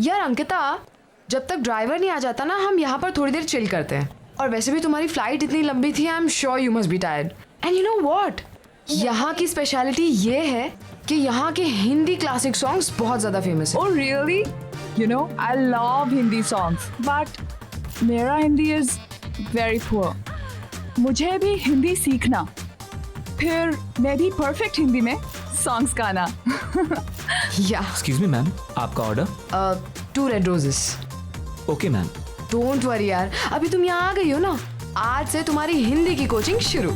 यार अंकिता, जब तक ड्राइवर नहीं आ जाता ना, हम यहाँ पर थोड़ी देर चिल करते हैं। और वैसे भी तुम्हारी फ्लाइट इतनी लंबी थी, I am sure you must be tired. And you know what, यहाँ की स्पेशलिटी ये है कि यहाँ के हिंदी क्लासिक सॉन्ग्स बहुत ज्यादा फेमस है। Oh really? You know, I love Hindi songs, but मेरा हिंदी is very poor. मुझे भी हिंदी सीखना, फिर मैं भी परफेक्ट हिंदी में सॉन्ग्स गाना। या एक्सक्यूज मी मैम, आपका order? 2 red roses. Okay ma'am. Don't worry यार, अभी तुम यहाँ आ गई हो ना, आज से तुम्हारी हिंदी की कोचिंग शुरू।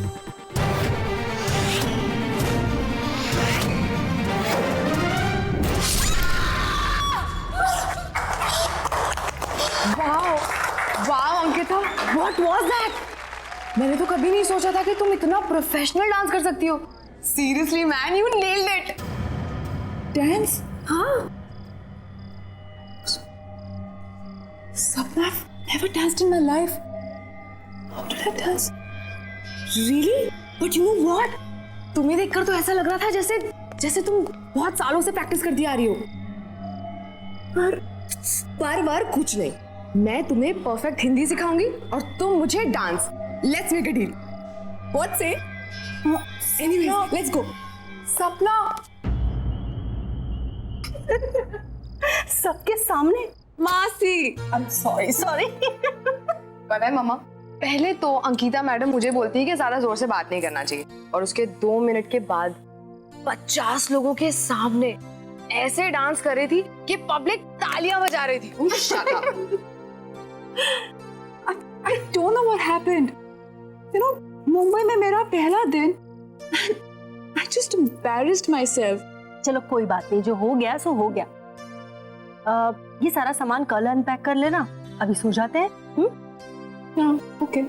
Wow Ankita, what was that? मैंने तो कभी नहीं सोचा था कि तुम इतना प्रोफेशनल डांस कर सकती हो। Seriously man, you nailed it. Dance? हाँ। Sapna, I've never danced in my life. How did I dance? Really? But you know what? तुम्हें देखकर तो ऐसा लग रहा था जैसे तुम बहुत सालों से प्रैक्टिस करती आ रही हो। पर कुछ नहीं, मैं तुम्हें परफेक्ट हिंदी सिखाऊंगी और तुम मुझे dance. Let's make a deal. What say? Anyways, let's go. Sapna, सबके सामने? मासी, आई एम सॉरी। पता है मामा, पहले तो अंकिता मैडम मुझे बोलती है कि ज्यादा जोर से बात नहीं करना चाहिए, और उसके 2 मिनट के बाद 50 लोगों के सामने ऐसे डांस कर रही थी कि पब्लिक तालियां बजा रही थी। Shut up. I don't know what happened. You know, Mumbai में मेरा पहला दिन, I just embarrassed myself. चलो कोई बात नहीं, जो हो गया सो हो गया। ये सारा सामान कल अनपैक कर लेना, अभी सो जाते हैं। हाँ, ओके।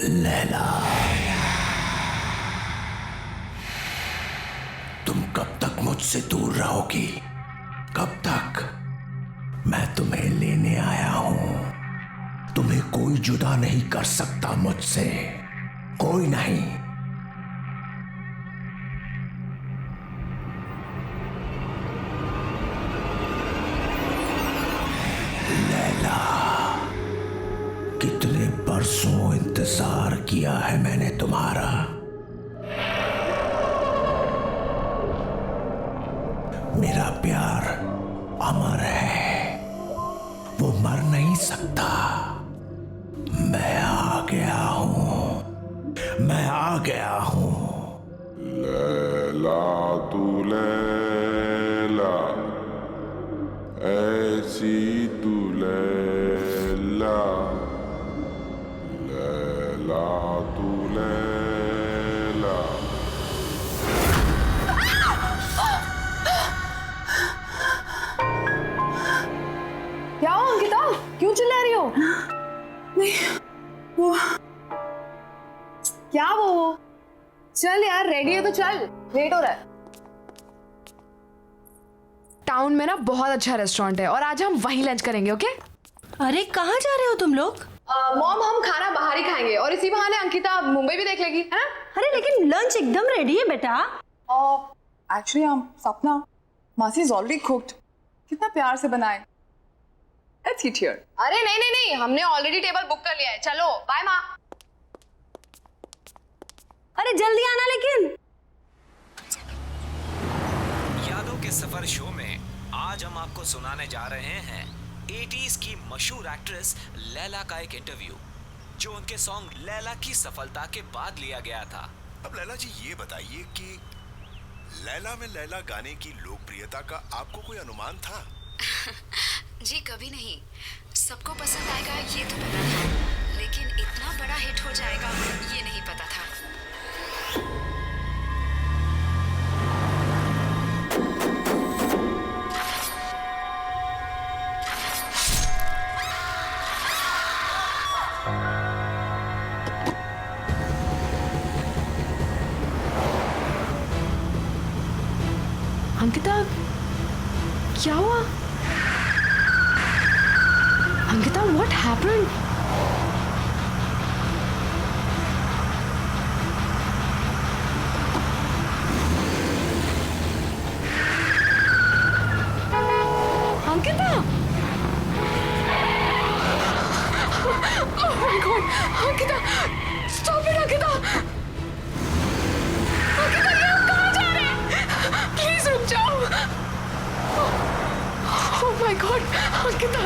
लैला, तुम कब तक मुझसे दूर रहोगी? कब तक? मैं तुम्हें लेने आया हूं। तुम्हें कोई जुदा नहीं कर सकता मुझसे, कोई नहीं। लैला, कितने बरसों इंतजार किया है मैंने तुम्हारा। मेरा प्यार अमर है, वो मर नहीं सकता। मैं आ गया हूं, मैं आ गया हूं। लैला तू लैला, ऐसी तू लैला, लैला तू लैला। क्या हो अंकिता, क्यों चिल्ला रही हो? नहीं, वो क्या वो? चल यार, रेडी है तो चल, लेट हो रहा है। टाउन में ना बहुत अच्छा रेस्टोरेंट है और आज हम वहीं लंच करेंगे। ओके? अरे कहाँ जा रहे हो तुम लोग? मॉम, हम खाना बाहर ही खाएंगे और इसी बहाने अंकिता मुंबई भी देख लेगी, है ना? अरे लेकिन लंच एकदम रेडी है बेटा। एक्चुअली सपना, मासी इज ऑलरेडी कुक्ड। कितना प्यार से बनाए। Let's eat here. अरे नहीं नहीं नहीं, हमने ऑलरेडी टेबल बुक कर लिया है, चलो बाय माँ। अरे जल्दी आना लेकिन। यादों के सफर शो में आज हम आपको सुनाने जा रहे हैं 80s की मशहूर एक्ट्रेस लैला का एक इंटरव्यू, जो उनके सॉन्ग लैला की सफलता के बाद लिया गया था। अब लैला जी ये बताइए कि लैला में लैला गाने की लोकप्रियता का आपको कोई अनुमान था? जी कभी नहीं। सबको पसंद आएगा ये तो पता था, लेकिन इतना बड़ा हिट हो जाएगा ये नहीं पता था। अंकिता, क्या हुआ? Ankita, what happened? Ankita! Oh my God! Ankita! Stop it, Ankita! Ankita, ये आप कहाँ जा रहे हैं? Please रुक जाओ! Oh my God! Ankita!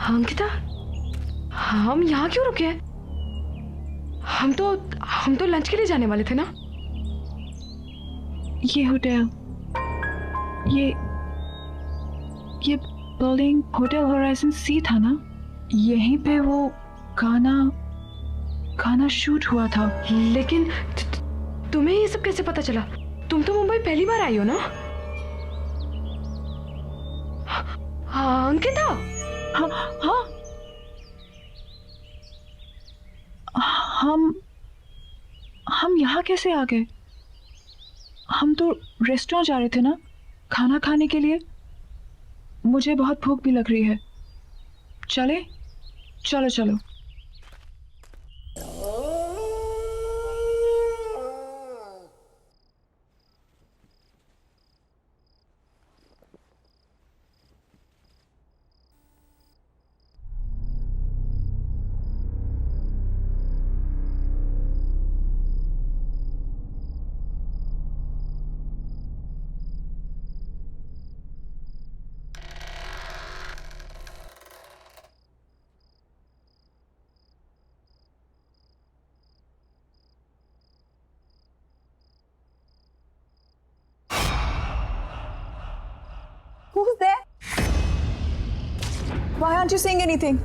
Ankita, हम यहाँ क्यों रुके हैं? हम तो लंच के लिए जाने वाले थे ना? ये होटल, ये बिल्डिंग होटल होराइजन सी था ना? यहीं पे वो गाना शूट हुआ था। लेकिन तुम्हें ये सब कैसे पता चला? तुम तो मुंबई पहली बार आई हो ना? हाँ, अंकिता। हाँ, हम यहाँ कैसे आ गए? हम तो रेस्टोरेंट जा रहे थे ना खाना खाने के लिए। मुझे बहुत भूख भी लग रही है। चले? चलो चलो। Who's there? Why aren't you saying anything?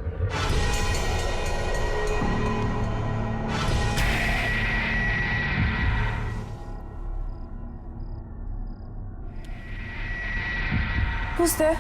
Who's there?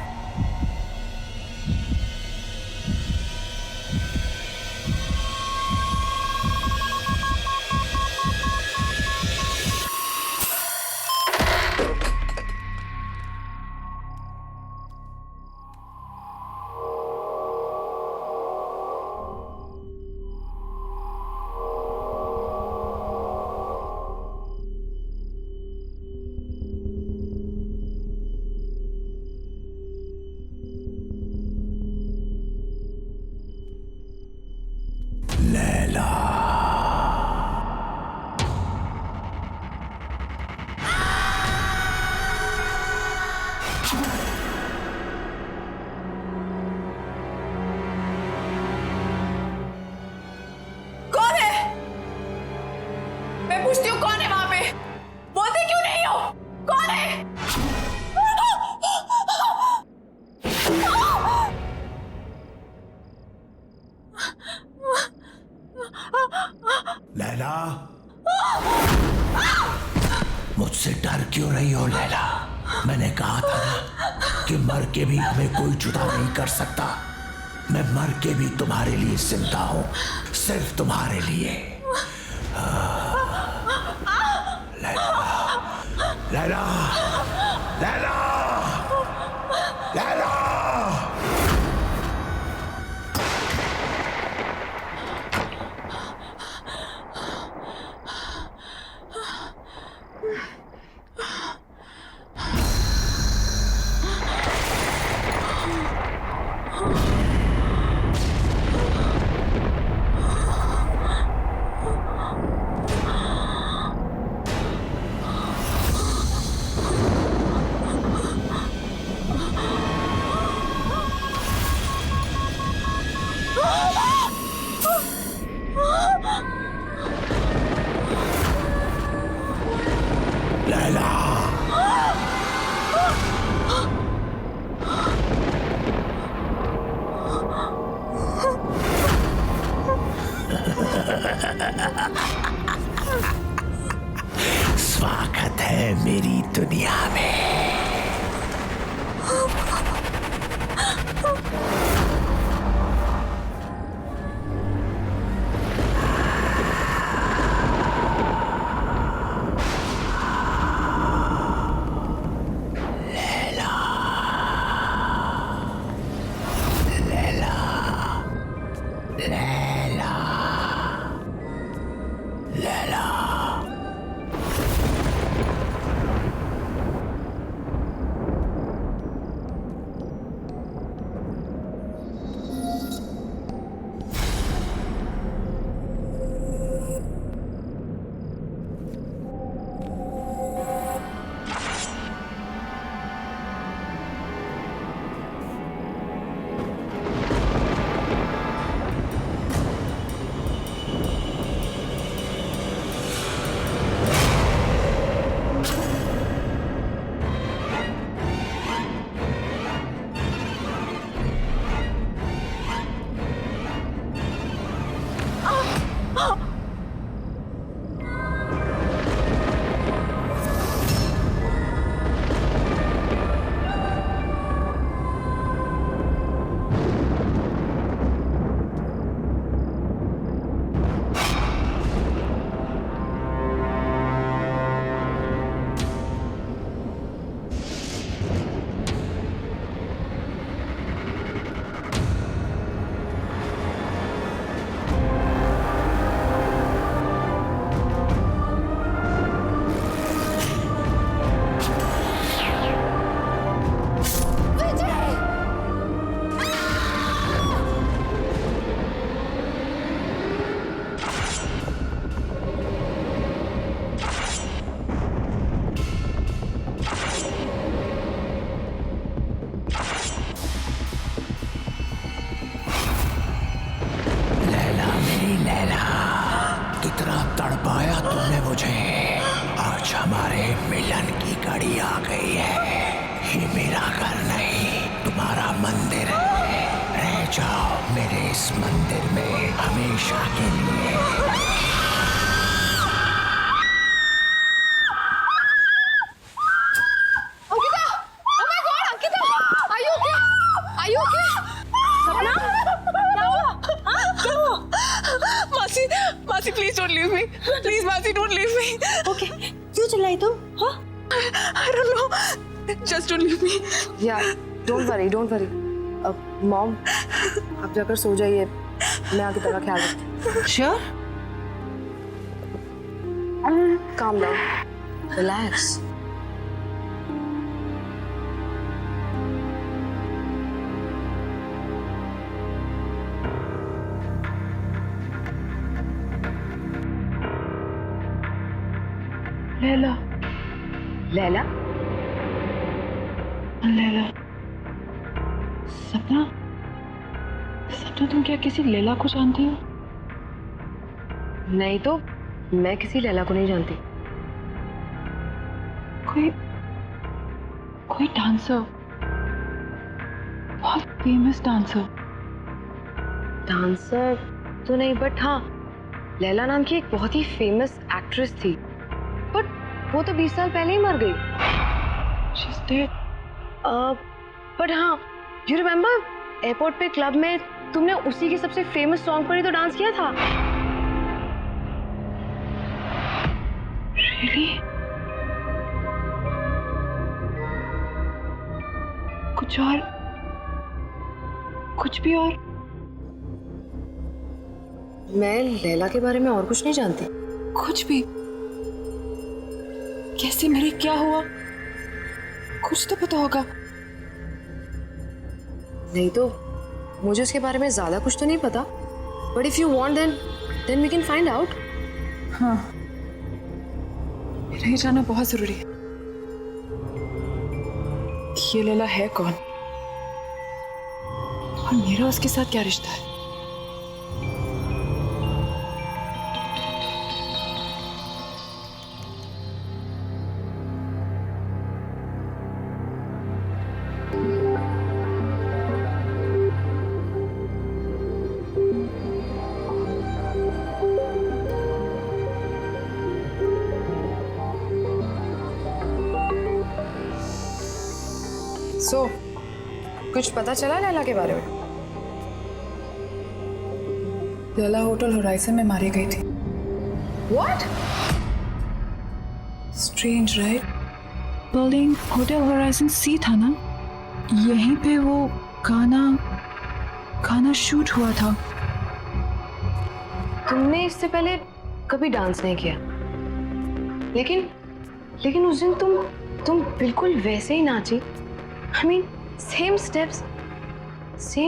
पूछती हूँ कौन है वहां पे? बोलते क्यों नहीं हो? कौन है? लैला, मुझसे डर क्यों रही हो लैला? मैंने कहा था ना कि मर के भी हमें कोई जुदा नहीं कर सकता। मैं मर के भी तुम्हारे लिए जिंदा हूं, सिर्फ तुम्हारे लिए। लैला, लैला, लैला, लैला। मेरी दुनिया में। कितना तड़पाया तुमने मुझे। आज हमारे मिलन की घड़ी आ गई है। ये मेरा घर नहीं, तुम्हारा मंदिर है। रह जाओ मेरे इस मंदिर में हमेशा के लिए। मासी please don't leave me, please मासी डोंट लीव मी। ओके, क्यों चिल्लाई तुम? हाँ? I don't know, just don't leave me. Yeah don't worry, don't worry. Mom, आप जाकर सो जाइए, मैं आगे तेरा ख्याल रखती हूँ। Sure? Calm down, relax. Laila, Laila? Laila, सपना, सपना तुम क्या किसी लैला को जानती हो? नहीं तो मैं किसी लैला को नहीं जानती। कोई डांसर, बहुत फेमस डांसर। डांसर तो नहीं, बट हाँ, लैला नाम की एक बहुत ही फेमस एक्ट्रेस थी, बट वो तो 20 साल पहले ही मर गई। She's dead. बट हाँ, यू रिमेम्बर एयरपोर्ट पे क्लब में तुमने उसी की सबसे फेमस सॉन्ग पर ही तो डांस किया था। Really? कुछ और, कुछ भी और? मैं लैला के बारे में और कुछ नहीं जानती। कुछ भी? कैसे मरी, क्या हुआ? कुछ तो पता होगा। नहीं तो मुझे उसके बारे में ज्यादा कुछ तो नहीं पता, but if you want then we can find out. हाँ, मेरा ये जानना बहुत जरूरी है। ये लैला है कौन और मेरा उसके साथ क्या रिश्ता है? सो कुछ पता चला लैला के बारे में? लैला होटल होराइजन में मारी गई थी। What? Strange right? Building Hotel Horizon Sea था ना, यहीं पे वो गाना शूट हुआ था। तुमने इससे पहले कभी डांस नहीं किया, लेकिन उस दिन तुम बिल्कुल वैसे ही नाची। I mean, सेम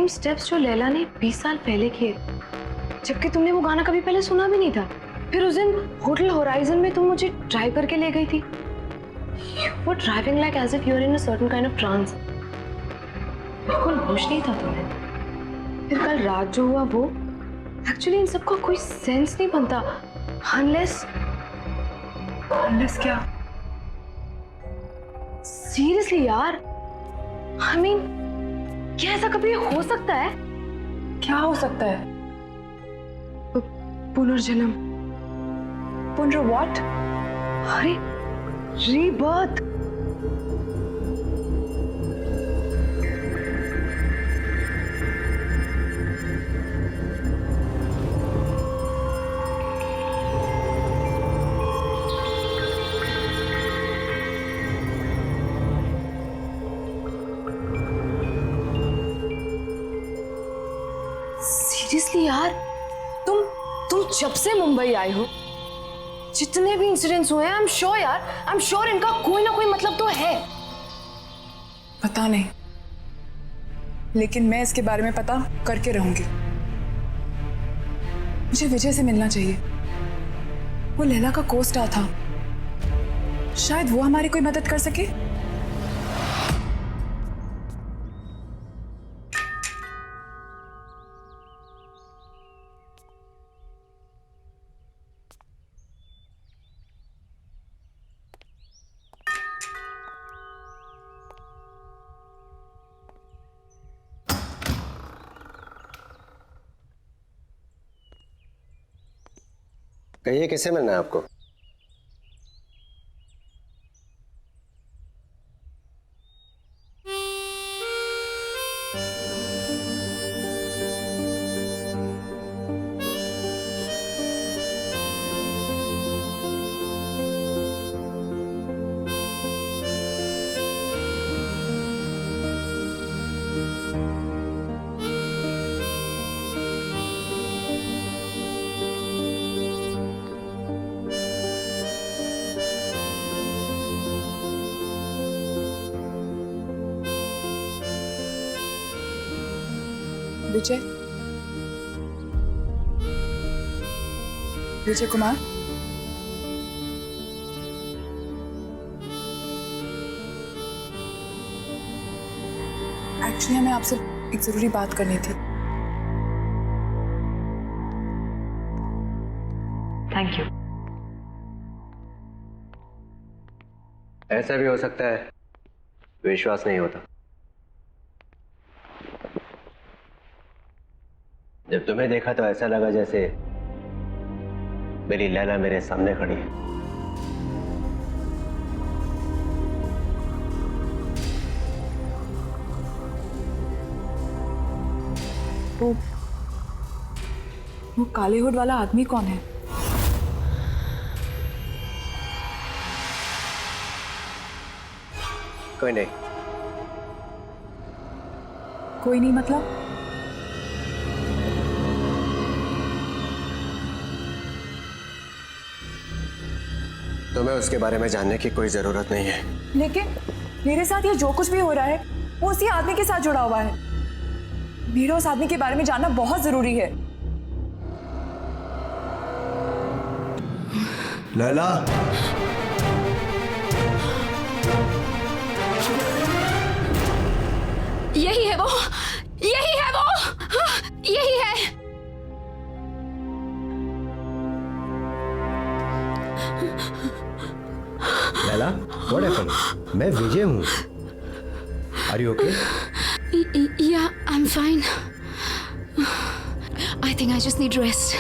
स्टेप्स जो लैला ने 20 साल पहले किए, जबकि तुमने वो गाना कभी पहले सुना भी नहीं था। फिर उस दिन होटल होराइजन में तुम मुझे ड्राइव करके ले गई थी। You were driving like as if you were in a certain kind of trance. बिल्कुल होश नहीं था तुम्हें। फिर कल रात जो हुआ वो, एक्चुअली इन सबका कोई सेंस नहीं बनता unless क्या? सीरियसली यार, I mean, क्या ऐसा कभी हो सकता है? क्या हो सकता है? पुनर्जन्म। पुनर व्हाट? अरे रीबर्थ। सीरियसली यार, तुम जब से मुंबई आए हो, जितने भी इंसिडेंट्स हुए हैं, आई एम श्योर इनका कोई ना कोई मतलब तो है। पता नहीं, लेकिन मैं इसके बारे में पता करके रहूंगी। मुझे विजय से मिलना चाहिए। वो लैला का को-स्टार था, शायद वो हमारी कोई मदद कर सके। कहिए, किससे मिलना है आपको? विजय कुमार, एक्चुअली हमें आपसे एक जरूरी बात करनी थी। Thank you. ऐसा भी हो सकता है विश्वास नहीं होता। जब तुम्हें देखा तो ऐसा लगा जैसे मेरी लैला मेरे सामने खड़ी है। वो काले हुड वाला आदमी कौन है? कोई नहीं। कोई नहीं मतलब? तुम्हें उसके बारे में जानने की कोई जरूरत नहीं है। लेकिन मेरे साथ ये जो कुछ भी हो रहा है वो उसी आदमी के साथ जुड़ा हुआ है। मेरा उस आदमी के बारे में जानना बहुत जरूरी है। लैला, यही है वो, यही है वो, यही है। Laila, what happened? मैं विजय हूँ। Are you okay? Yeah, I'm fine. I think I just need rest.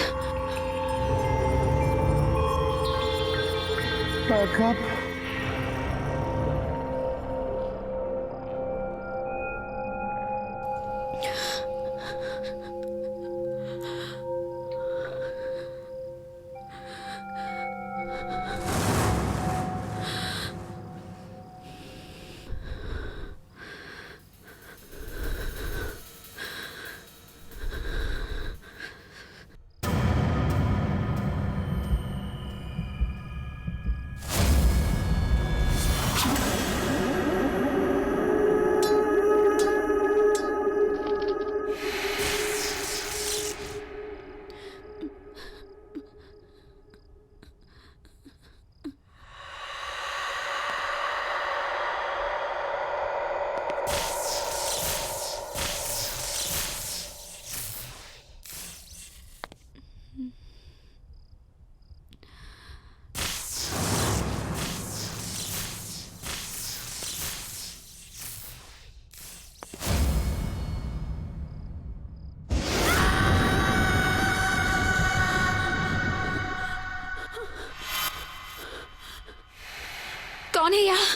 कौन है यहाँ?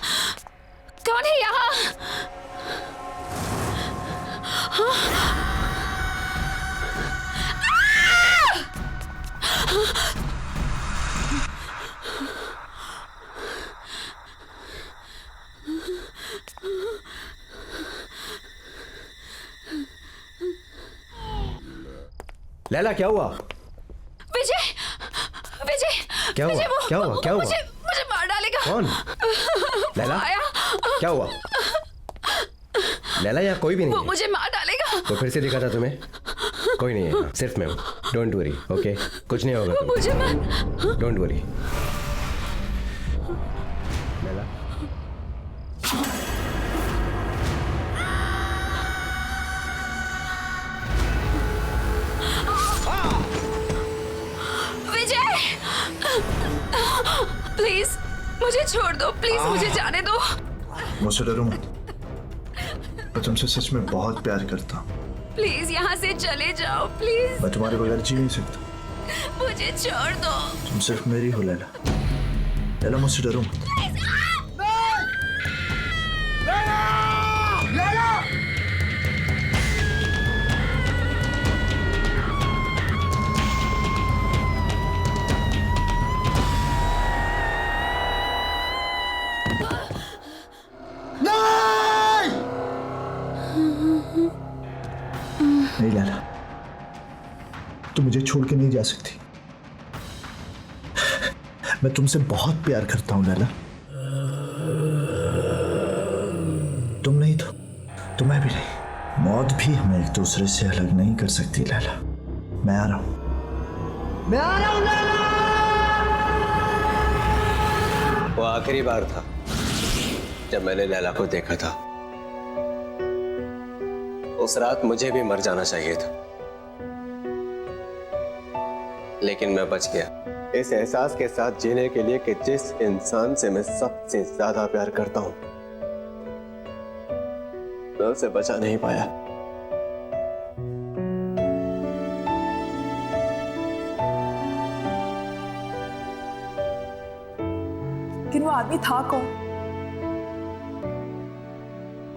कौन है यहाँ? लैला क्या हुआ? विजय, विजय, क्या हुआ? विजय, क्या हुआ? क्या हुआ? मुझे मार डालेगा। कौन? लैला आया। क्या हुआ? लैला यहाँ कोई भी नहीं वो है। मुझे मार डालेगा। वो फिर से दिखा था तुम्हें? कोई नहीं है यहाँ, सिर्फ मैं हूँ। Don't worry, okay? कुछ नहीं होगा वो तुम्हें। मुझे मार। Don't worry. Laila Vijay, please मुझे छोड़ दो, प्लीज मुझे जाने दो। मुझसे डरो मत, मैं तुमसे सच में बहुत प्यार करता हूँ। प्लीज यहाँ से चले जाओ, प्लीज। मैं तुम्हारे बगैर जी नहीं सकता। मुझे छोड़ दो। तुम सिर्फ मेरी हो लैला। लैला मुझसे डरो मत। नहीं लैला, तुम मुझे छोड़ के नहीं जा सकती। मैं तुमसे बहुत प्यार करता हूं लैला। तुम नहीं तो मैं भी नहीं। मौत भी हमें एक दूसरे से अलग नहीं कर सकती लैला। मैं आ रहा हूं लैला। वो आखिरी बार था जब मैंने लैला को देखा था। उस रात मुझे भी मर जाना चाहिए था, लेकिन मैं बच गया इस एहसास के साथ जीने के लिए कि जिस इंसान से मैं सबसे ज्यादा प्यार करता हूं, मैं उसे बचा नहीं पाया। लेकिन वो आदमी था कौन?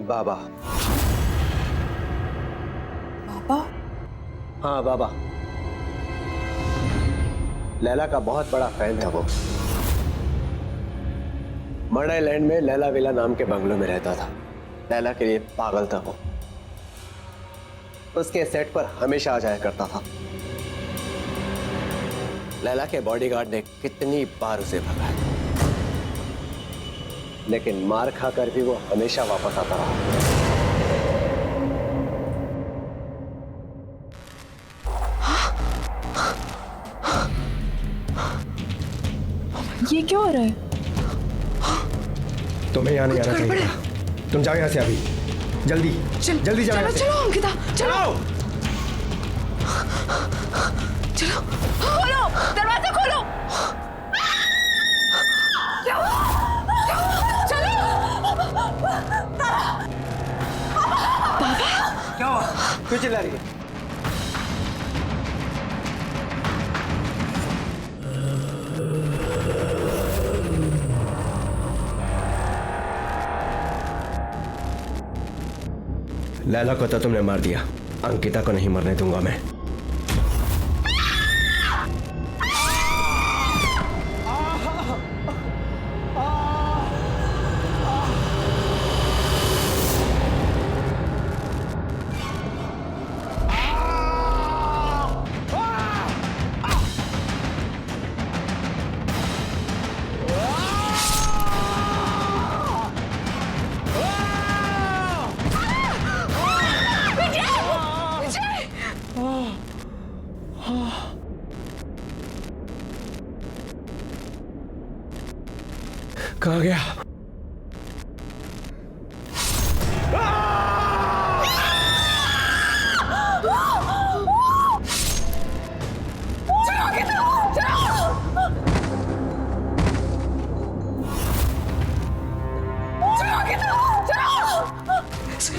बाबा। बाबा? हाँ बाबा। लैला का बहुत बड़ा फैन था वो। मर्डर लैंड में लैला विला नाम के बंगलों में रहता था। लैला के लिए पागल था वो। उसके सेट पर हमेशा आ जाया करता था। लैला के बॉडीगार्ड ने कितनी बार उसे भगाया, लेकिन मार खाकर भी वो हमेशा वापस आता रहा। ये क्या हो रहा है? तुम्हें यहाँ नहीं आना चाहिए था। तुम जाओ यहाँ से अभी, जल्दी जल्दी जाओ यहाँ से। चलो अंकिता, चलो चलो। खोलो, दरवाजा खोलो। क्या हुआ? क्यों चिल्ला रही है? लैला को तो तुमने मार दिया, अंकिता को नहीं मरने दूंगा मैं। कहाँ गया?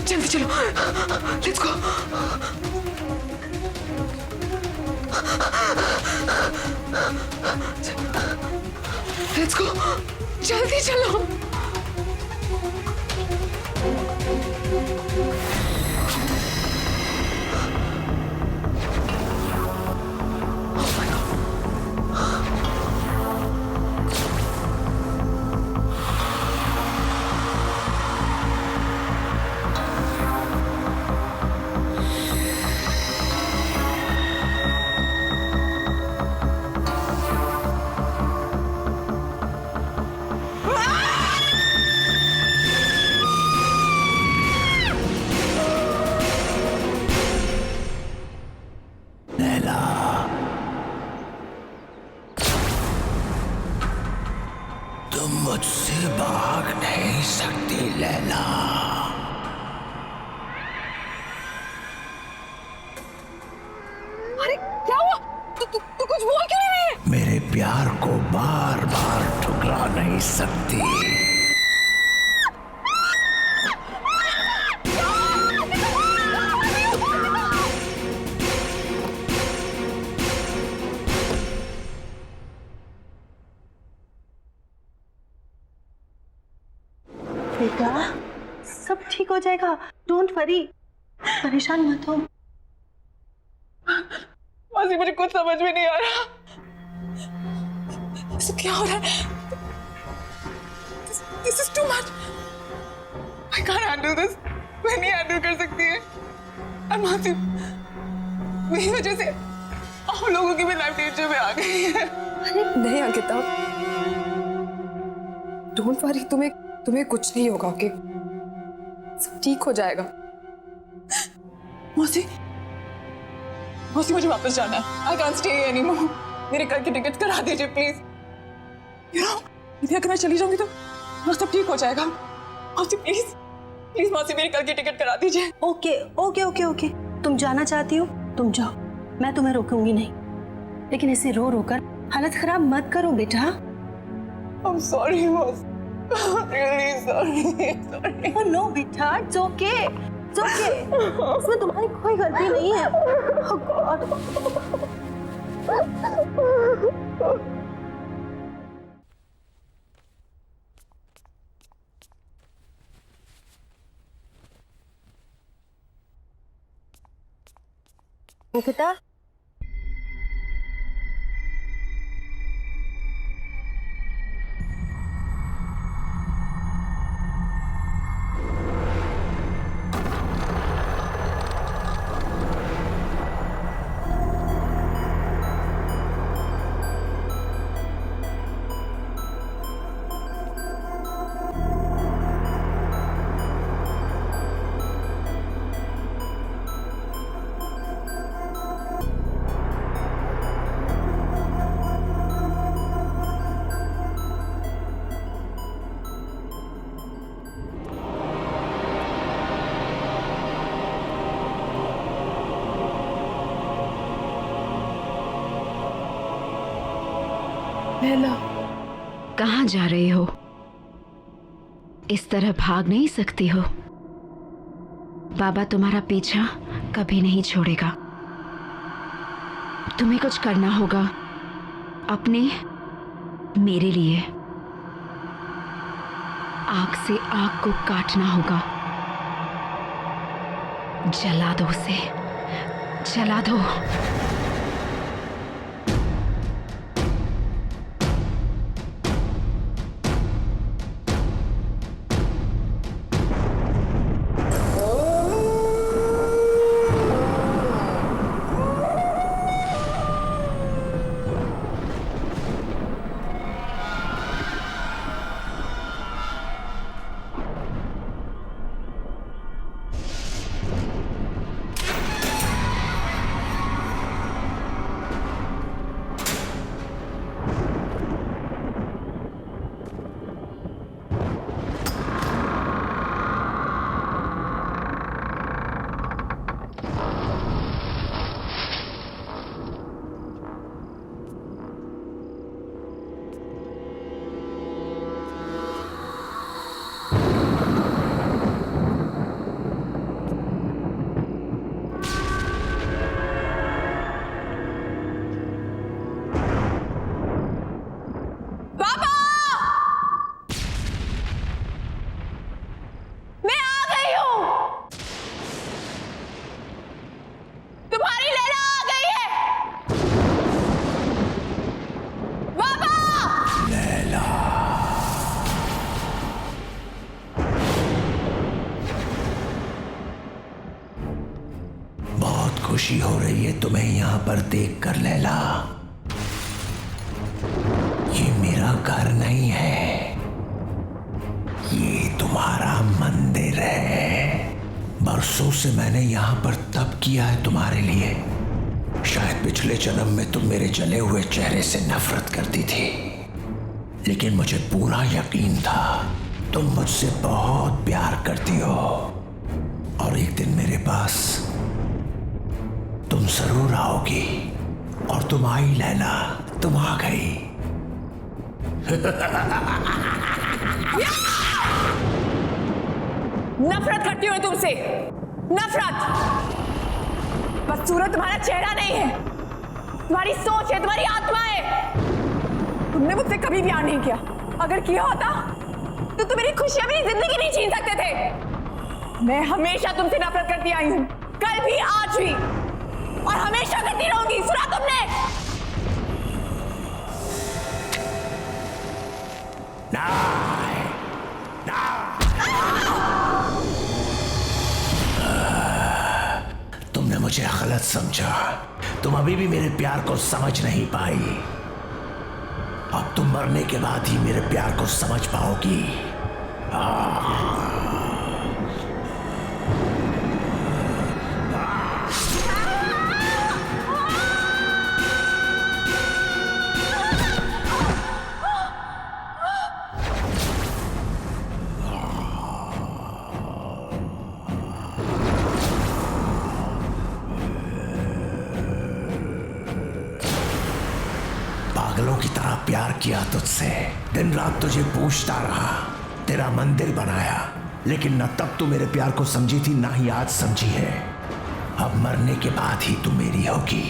जल्दी चलो, लेट्स गो। लेट्स गो, जल्दी चलो। मुझसे भाग नहीं सकती लैला। अरे क्या हुआ? तू कुछ बोल क्यों नहीं रही है? मेरे प्यार को बार बार ठुकरा नहीं सकती। बेटा सब ठीक हो जाएगा, डोंट वरी, परेशान मत हो। मासी मुझे कुछ समझ में नहीं आ रहा। सब क्या हो रहा है? This is too much. I can't handle this. मैं नहीं हैंडल कर सकती है। और मासी मेरी वजह से आप लोगों की भी लाइफ डेंजर में आ गई है। नहीं अंकिता, डोंट वरी, तुम्हें कुछ नहीं होगा, ओके? सब ठीक हो जाएगा। मौसी मुझे वापस जाना है। I can't stay anymore. मेरे घर की टिकट करा दीजिए प्लीज। यदि अगर मैं चली जाऊंगी तो सब ठीक हो जाएगा। मौसी प्लीज मौसी मेरे घर की टिकट करा दीजिए। ओके, तुम जाना चाहती हो तुम जाओ, मैं तुम्हें रोकूंगी नहीं, लेकिन ऐसे रो कर हालत खराब मत करो बेटा। I'm sorry मौसी, really sorry. Oh no बेटा, it's okay. इसमें तुम्हारी कोई गलती नहीं है। Oh God. अंकिता, कहाँ जा रही हो? इस तरह भाग नहीं सकती हो। बाबा तुम्हारा पीछा कभी नहीं छोड़ेगा। तुम्हें कुछ करना होगा अपने, मेरे लिए। आग से आग को काटना होगा। जला दो उसे, जला दो। खुशी हो रही है तुम्हें यहाँ पर देखकर लैला। ये मेरा घर नहीं है, ये तुम्हारा मंदिर है। बरसों से मैंने यहाँ पर तप किया है तुम्हारे लिए। शायद पिछले जन्म में तुम मेरे जले हुए चेहरे से नफरत करती थी, लेकिन मुझे पूरा यकीन था तुम मुझसे बहुत प्यार करती हो और एक दिन मेरे पास तुम जरूर आओगी। और तुम आई लैला, तुम आ गई। नफरत करती हूँ तुमसे, नफरत। बदसूरत तुम्हारा चेहरा नहीं है, तुम्हारी सोच है, तुम्हारी आत्मा है। तुमने मुझसे कभी प्यार नहीं किया। अगर किया होता तो तुम मेरी खुशियां, मेरी जिंदगी नहीं छीन सकते थे। मैं हमेशा तुमसे नफरत करती आई हूं, कल भी, आज भी, और हमेशा करती रहूंगी। सुना तुमने? तुमने मुझे गलत समझा। तुम अभी भी मेरे प्यार को समझ नहीं पाई। अब तुम मरने के बाद ही मेरे प्यार को समझ पाओगी। पागलों की तरह प्यार किया तुझसे, दिन रात तुझे पूछता रहा, तेरा मंदिर बनाया, लेकिन न तब तू मेरे प्यार को समझी थी, ना ही आज समझी है। अब मरने के बाद ही तू मेरी होगी।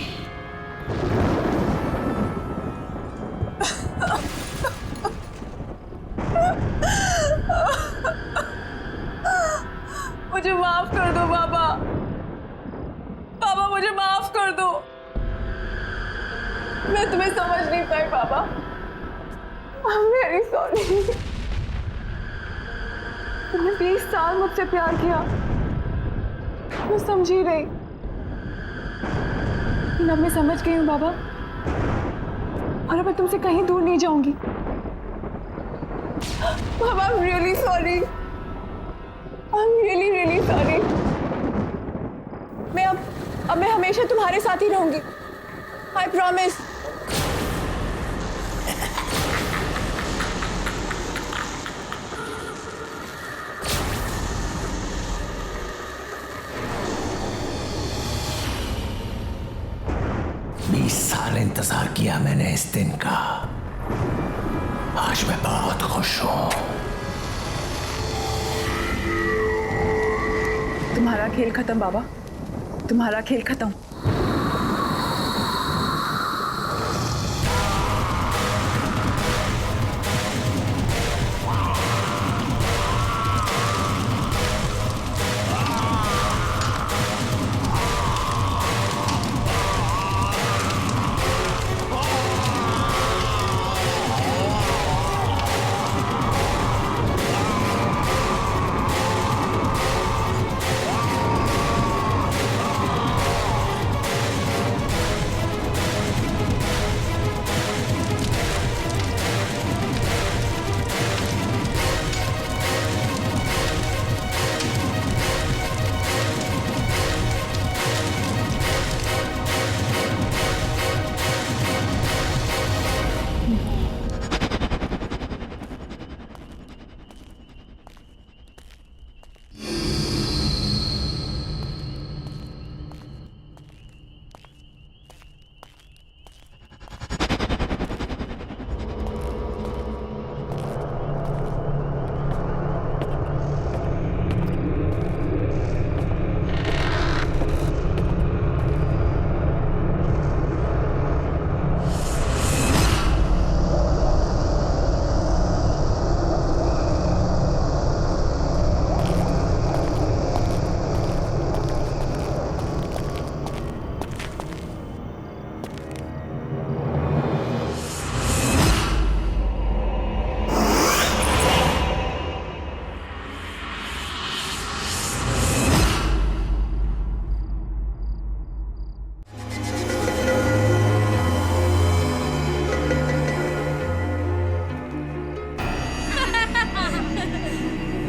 मुझे माफ कर दो बाबा, बाबा मुझे माफ कर दो। मैं तुम्हें समझ नहीं पाई बाबा। I'm very sorry। तुमने 20 साल मुझसे प्यार किया, मैं समझी रही, लेकिन अब मैं समझ गई हूँ बाबा, और अब मैं तुमसे कहीं दूर नहीं जाऊंगी। बाबा I'm really sorry। I'm really really sorry। मैं हमेशा तुम्हारे साथ ही रहूंगी। I promise। साल इंतजार किया मैंने इस दिन का। आज मैं बहुत खुश हूं। तुम्हारा खेल खत्म बाबा, तुम्हारा खेल खत्म।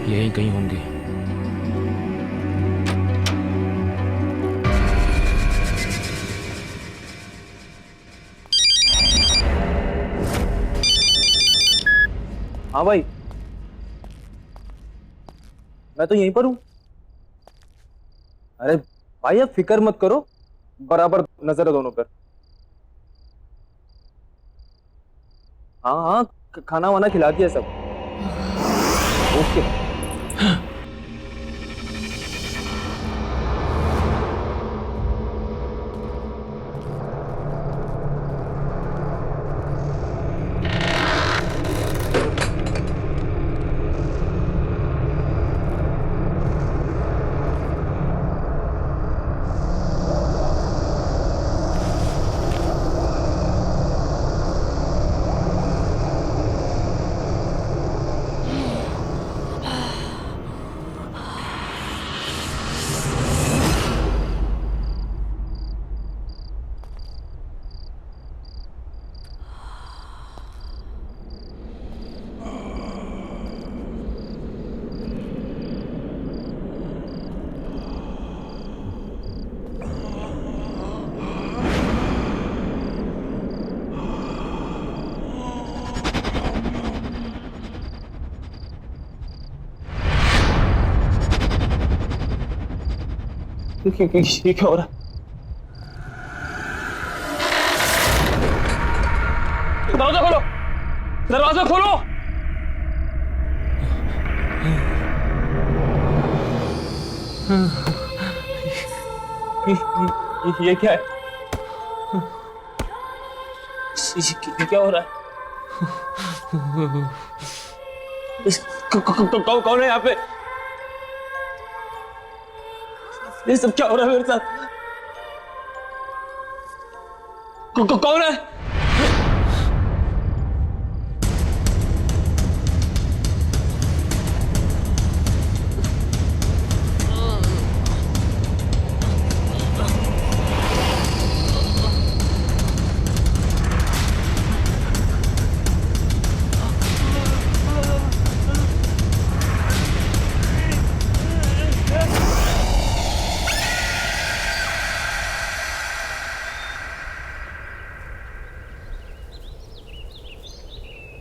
यहीं कहीं होंगे। हाँ भाई, मैं तो यहीं पर हूँ। अरे भाई आप फिक्र मत करो, बराबर नजर है दोनों पर। हाँ हाँ, खाना वाना खिला दिया सब। ओके। ये क्या हो रहा है? दरवाजा खोलो, दरवाजा खोलो। ये क्या है? ये क्या हो रहा है? कौन है यहाँ पे? ये सब क्या हो रहा है मेरे साथ? कौन है?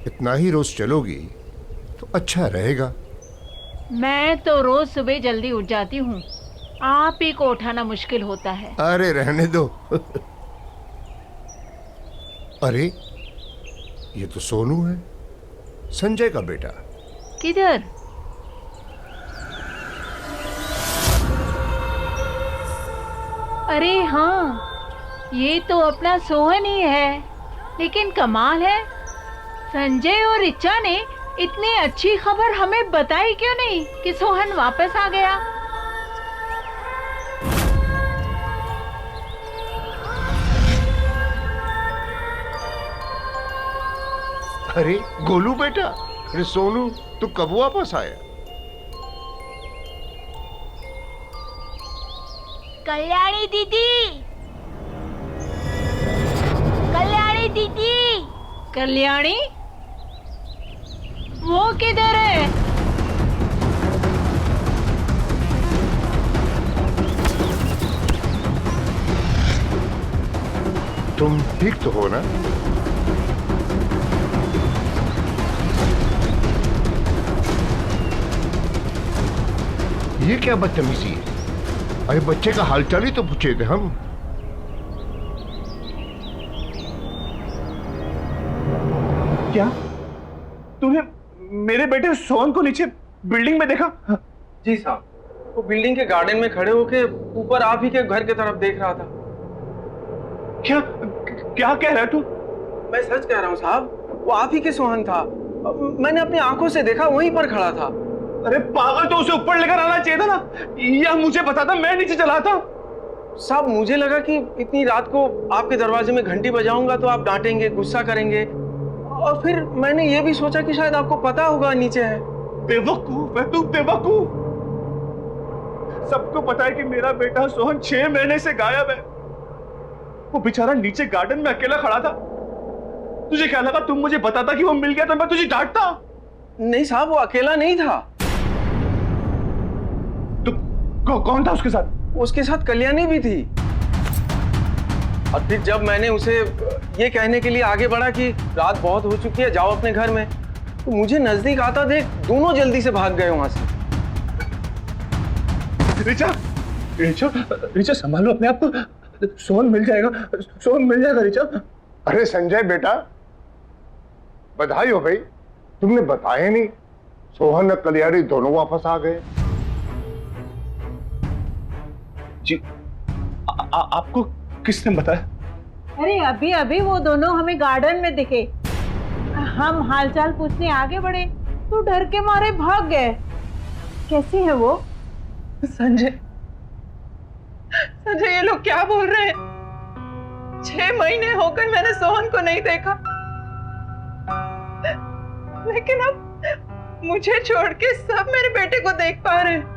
इतना ही रोज चलोगी तो अच्छा रहेगा। मैं तो रोज सुबह जल्दी उठ जाती हूँ, आप ही को उठाना मुश्किल होता है। अरे रहने दो। अरे ये तो सोनू है, संजय का बेटा। किधर? अरे हाँ, ये तो अपना सोहन ही है। लेकिन कमाल है, संजय और रिचा ने इतनी अच्छी खबर हमें बताई क्यों नहीं कि सोहन वापस आ गया। अरे गोलू बेटा, अरे सोनू तू कब वापस आया? कल्याणी दीदी, कल्याणी दीदी, कल्याणी वो किधर है? तुम ठीक तो हो ना? ये क्या बदतमीजी है? अरे बच्चे का हालचाल ही तो पूछे थे हम। क्या तूने मेरे बेटे सोहन को नीचे बिल्डिंग में देखा? जी साहब, वो बिल्डिंग के गार्डन में खड़े होके ऊपर आप ही के घर की तरफ देख रहा था। क्या क्या कह रहा है तू? मैं सच कह रहा हूँ साहब, वो आप ही के सोहन था। मैंने अपनी आंखों से देखा, वहीं पर खड़ा था। अरे पागल, तो उसे ऊपर लेकर आना चाहिए था ना, या मुझे पता था, मैं नीचे चला था। साहब मुझे लगा कि इतनी रात को आपके दरवाजे में घंटी बजाऊंगा तो आप डांटेंगे, गुस्सा करेंगे, और फिर मैंने ये भी सोचा कि शायद आपको पता होगा नीचे है। बेवकूफ है तू, बेवकूफ। सबको पता है कि मेरा बेटा सोहन 6 महीने से गायब है। वो बेचारा नीचे गार्डन में अकेला खड़ा था। तुझे क्या लगा तुम मुझे बताता कि वो मिल गया तो मैं तुझे डांटता? नहीं साहब, वो अकेला नहीं था। तो कौन था उसके साथ? उसके साथ कल्याणी भी थी। और फिर जब मैंने उसे ये कहने के लिए आगे बढ़ा कि रात बहुत हो चुकी है, जाओ अपने घर में, तो मुझे नजदीक आता देख दोनों जल्दी से भाग गए वहां से। रिचा, रिचा, रिचा संभालो अपने आप को, सोहन मिल जाएगा, सोहन मिल जाएगा रिचा। अरे संजय बेटा, बधाई हो भाई, तुमने बताया नहीं। सोहन और कलियारी दोनों वापस आ गए। जी, आपको किसने बताया? अरे अभी अभी वो दोनों हमें गार्डन में दिखे। हम हालचाल पूछने आगे बढ़े तो डर के मारे भाग गए। कैसी है वो? संजय, संजय ये लोग क्या बोल रहे हैं? 6 महीने हो गए मैंने सोहन को नहीं देखा, लेकिन अब मुझे छोड़ के सब मेरे बेटे को देख पा रहे हैं।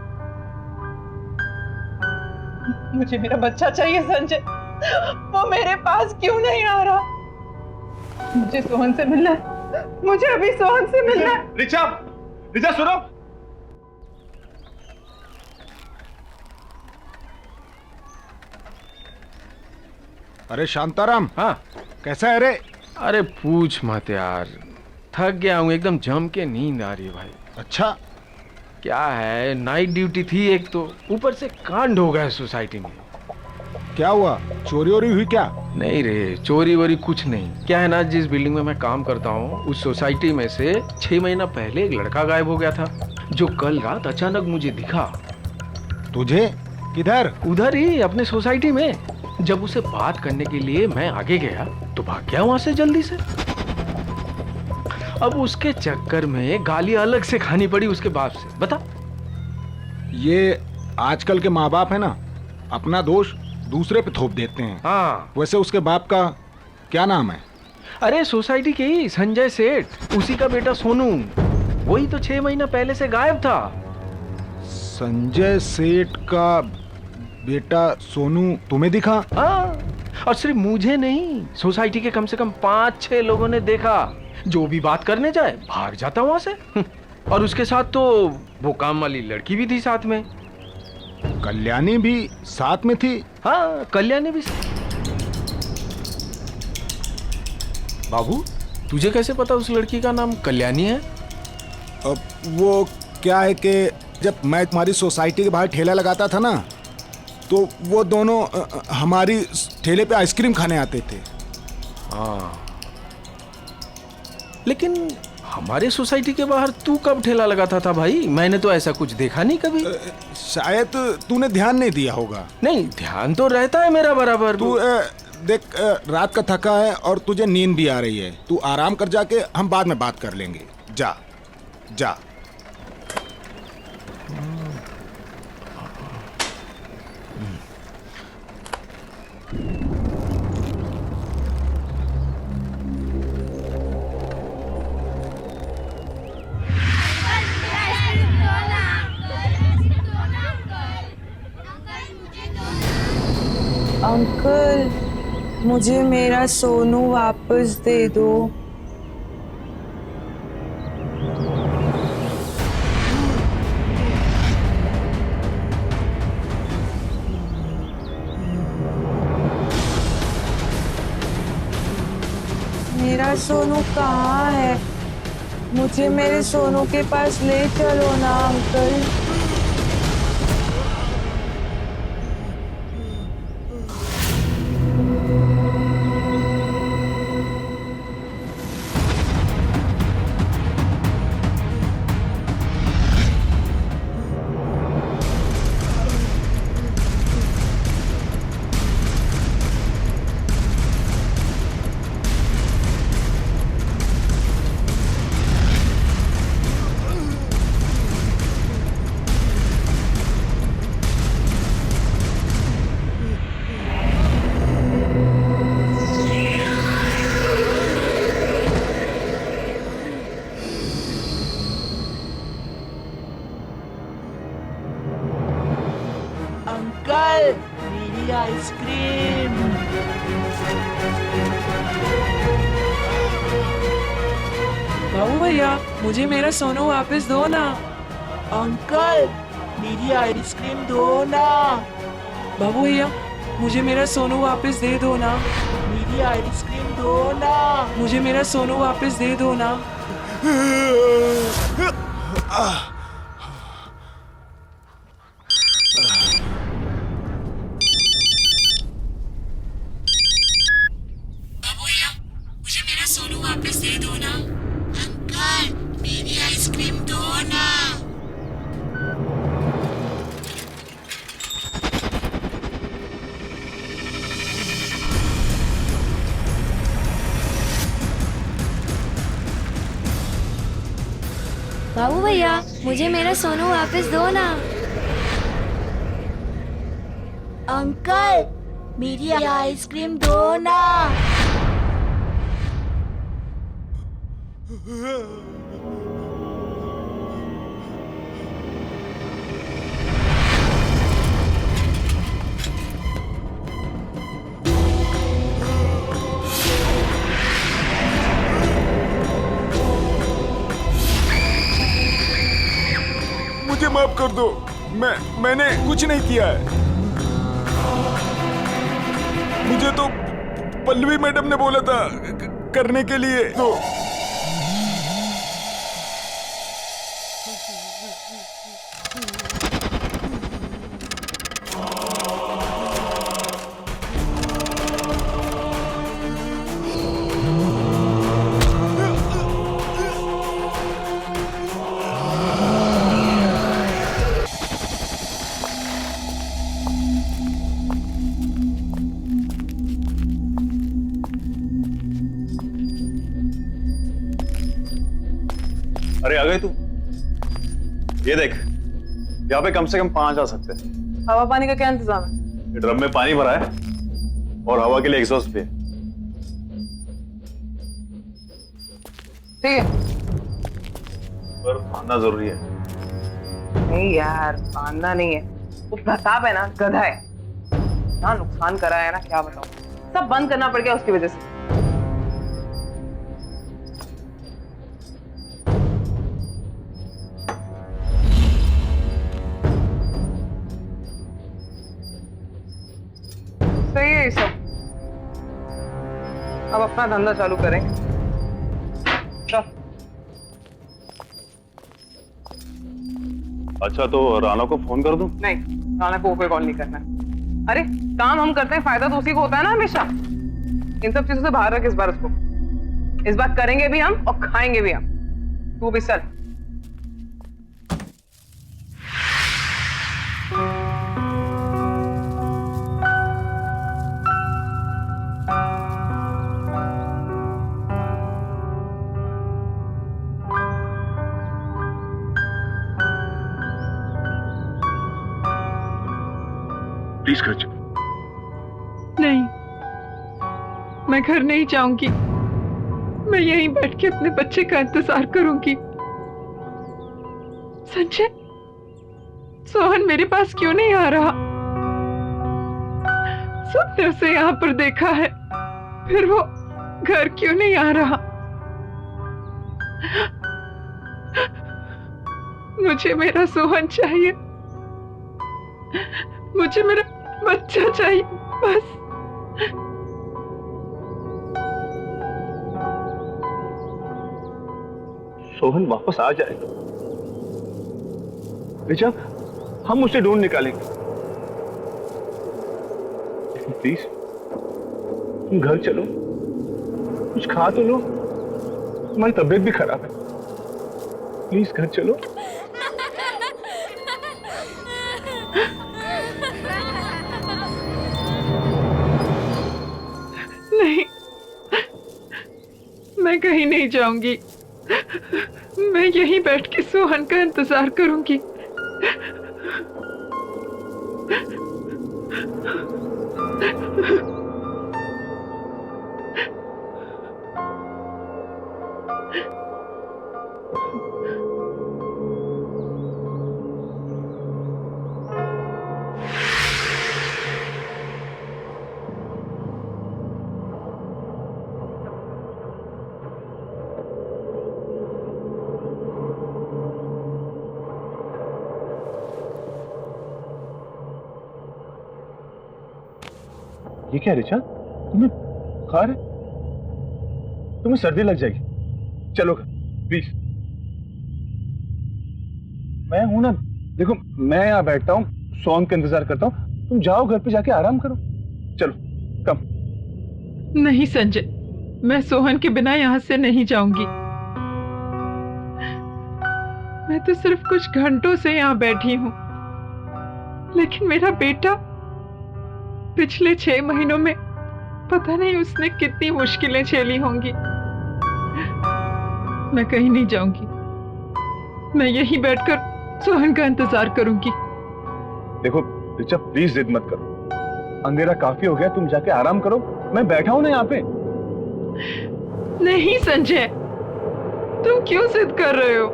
मुझे मेरा बच्चा चाहिए संजय, वो मेरे पास क्यों नहीं आ रहा? मुझे सोहन से मिलना है, मुझे अभी सोहन से मिलना है। रिचा, रिचा सुनो। अरे शांताराम, हाँ कैसा है रे? अरे पूछ मत यार, थक गया हूँ एकदम, जम के नींद आ रही है भाई। अच्छा क्या है, नाइट ड्यूटी थी एक तो, ऊपर से कांड हो गया सोसाइटी में। क्या हुआ, चोरी वोरी हुई क्या? नहीं रे, चोरी वोरी कुछ नहीं। क्या है ना, जिस बिल्डिंग में मैं काम करता हूँ उस सोसाइटी में से 6 महीना पहले एक लड़का गायब हो गया था, जो कल रात अचानक मुझे दिखा। तुझे? किधर? उधर ही अपने सोसाइटी में। जब उसे बात करने के लिए मैं आगे गया तो भाग गया वहां से जल्दी से। अब उसके चक्कर में गाली अलग से खानी पड़ी उसके बाप से। बता, ये आजकल के माँ बाप है ना, अपना दोष दूसरे पे थोप देते हैं। हाँ। वैसे उसके बाप का क्या नाम है? अरे सोसाइटी के ही संजय सेठ, उसी का बेटा सोनू। वही तो 6 महीना पहले से गायब था। संजय सेठ का बेटा सोनू तुम्हें दिखा? हाँ, और सिर्फ मुझे नहीं, सोसाइटी के कम से कम 5-6 लोगों ने देखा। जो भी बात करने जाए भाग जाता वहां से। और उसके साथ तो वो काम वाली लड़की भी थी साथ में। कल्याणी भी साथ में थी? हाँ, कल्याणी भी। बाबू, तुझे कैसे पता उस लड़की का नाम कल्याणी है? अब वो क्या है कि जब मैं तुम्हारी सोसाइटी के बाहर ठेला लगाता था ना, तो वो दोनों हमारी ठेले पे आइसक्रीम खाने आते थे। हाँ, लेकिन हमारे सोसाइटी के बाहर तू कब ठेला लगाता था भाई? मैंने तो ऐसा कुछ देखा नहीं कभी। शायद तूने ध्यान नहीं दिया होगा। नहीं, ध्यान तो रहता है मेरा बराबर। तू देख, रात का थका है और तुझे नींद भी आ रही है, तू आराम कर, जाके हम बाद में बात कर लेंगे। जा जा। अंकल, मुझे मेरा सोनू वापस दे दो। मेरा सोनू कहाँ है? मुझे मेरे सोनू के पास ले चलो ना अंकल। अंकल, मेरी आइसक्रीम। बाबू भैया, मुझे मेरा सोनू वापस दो ना। अंकल, मेरी आइसक्रीम दो ना। बाबू भैया, मुझे मेरा सोनू वापस दे दो ना। मेरी आइसक्रीम दो ना। मुझे मेरा सोनू वापस दे दो ना। मुझे मेरा सोनू वापस दे दो ना। अंकल मेरी आइसक्रीम दो ना। बाबू भैया मुझे मेरा सोनू वापस दो ना। अंकल मेरी आइसक्रीम दो ना। मुझे माफ कर दो, मैंने कुछ नहीं किया है। मुझे तो पल्लवी मैडम ने बोला था करने के लिए। तो अरे आ गए तू? ये देख, यहाँ पे कम से कम 5 आ सकते हैं। हवा पानी का क्या इंतजाम है? ये ड्रम में पानी भरा है और हवा के लिए एग्जॉस्ट भी है। ठीक है। पर मानना जरूरी है। नहीं यार, मानना नहीं है। वो प्रताप है ना, गधा है ना, नुकसान करा है ना, क्या बताऊं। सब बंद करना पड़ गया उसकी वजह से। सही है ये सब। अब अपना धंधा चालू करें। चल। अच्छा तो राना को फोन कर दूं? नहीं, राना को कोई कॉल नहीं करना। अरे काम हम करते हैं, फायदा तो उसी को होता है ना हमेशा। इन सब चीजों से बाहर रख इस बार उसको। इस बार करेंगे भी हम और खाएंगे भी हम। तू भी चल। प्लीज घर चलो। नहीं, मैं घर नहीं जाऊंगी। मैं यहीं बैठ के अपने बच्चे का इंतजार करूंगी। संजय, सोहन मेरे पास क्यों नहीं आ रहा? सबने उसे यहाँ पर देखा है, फिर वो घर क्यों नहीं आ रहा? मुझे मेरा सोहन चाहिए। मुझे मेरा बच्चा चाहिए बस। सोहन वापस आ जाएगा रिचा, हम उसे ढूंढ निकालेंगे। लेकिन प्लीज तुम घर चलो, कुछ खा तो लो, तुम्हारी तबीयत भी खराब है। प्लीज घर चलो। नहीं, मैं कहीं नहीं जाऊंगी। मैं यहीं बैठ के सोहन का इंतजार करूंगी। ये क्या रिचा, तुम्हें बुखार है? तुम्हें सर्दी लग जाएगी। चलो घर। प्लीज। मैं हूं ना, देखो मैं यहाँ बैठता हूँ, सोहन का इंतजार करता हूँ, तुम जाओ घर पे जाके आराम करो। चलो कम। नहीं संजय, मैं सोहन के बिना यहाँ से नहीं जाऊंगी। मैं तो सिर्फ कुछ घंटों से यहाँ बैठी हूँ, लेकिन मेरा बेटा पिछले 6 महीनों में पता नहीं उसने कितनी मुश्किलें झेली होंगी। मैं कहीं नहीं जाऊंगी, मैं यहीं बैठकर सोहन का इंतजार करूंगी। देखो रिचा, प्लीज जिद मत करो, अंधेरा काफी हो गया, तुम जाके आराम करो, मैं बैठा हूं ना यहाँ पे। नहीं संजय, तुम क्यों जिद कर रहे हो?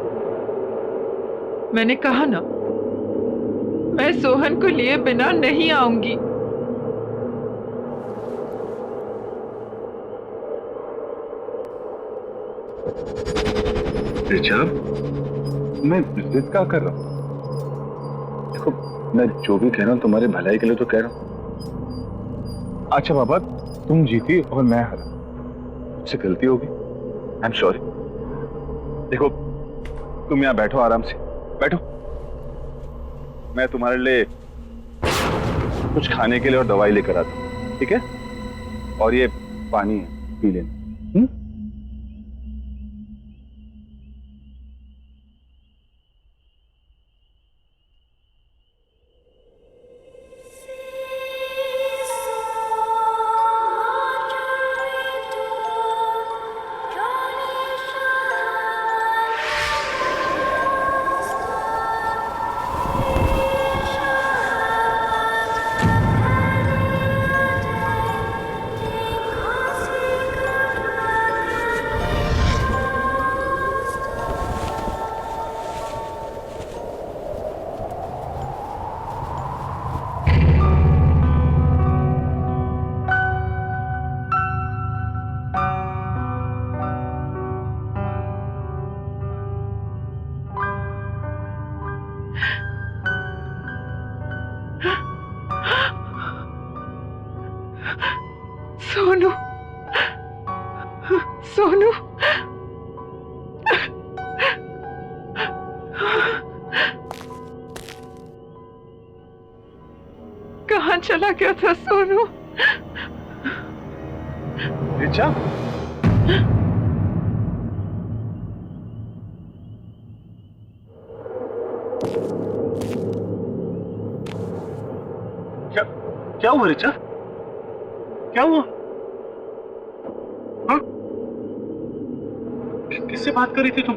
मैंने कहा ना, मैं सोहन को लिए बिना नहीं आऊंगी। रिचा, मैं जिद क्या कर रहा हूँ? देखो मैं जो भी कह रहा हूँ तुम्हारे भलाई के लिए तो कह रहा हूँ। अच्छा बाबा, तुम जीती और मैं हारा, मुझसे गलती होगी, आई एम सॉरी। देखो तुम यहाँ बैठो, आराम से बैठो, मैं तुम्हारे लिए कुछ खाने के लिए और दवाई लेकर आता हूँ, ठीक है? और ये पानी है, पी लेना। सोनू, सोनू, कहाँ चला गया था सोनू? रिचा, क्या हुआ रिचा? क्या हुआ? हाँ? किससे बात कर रही थी तुम?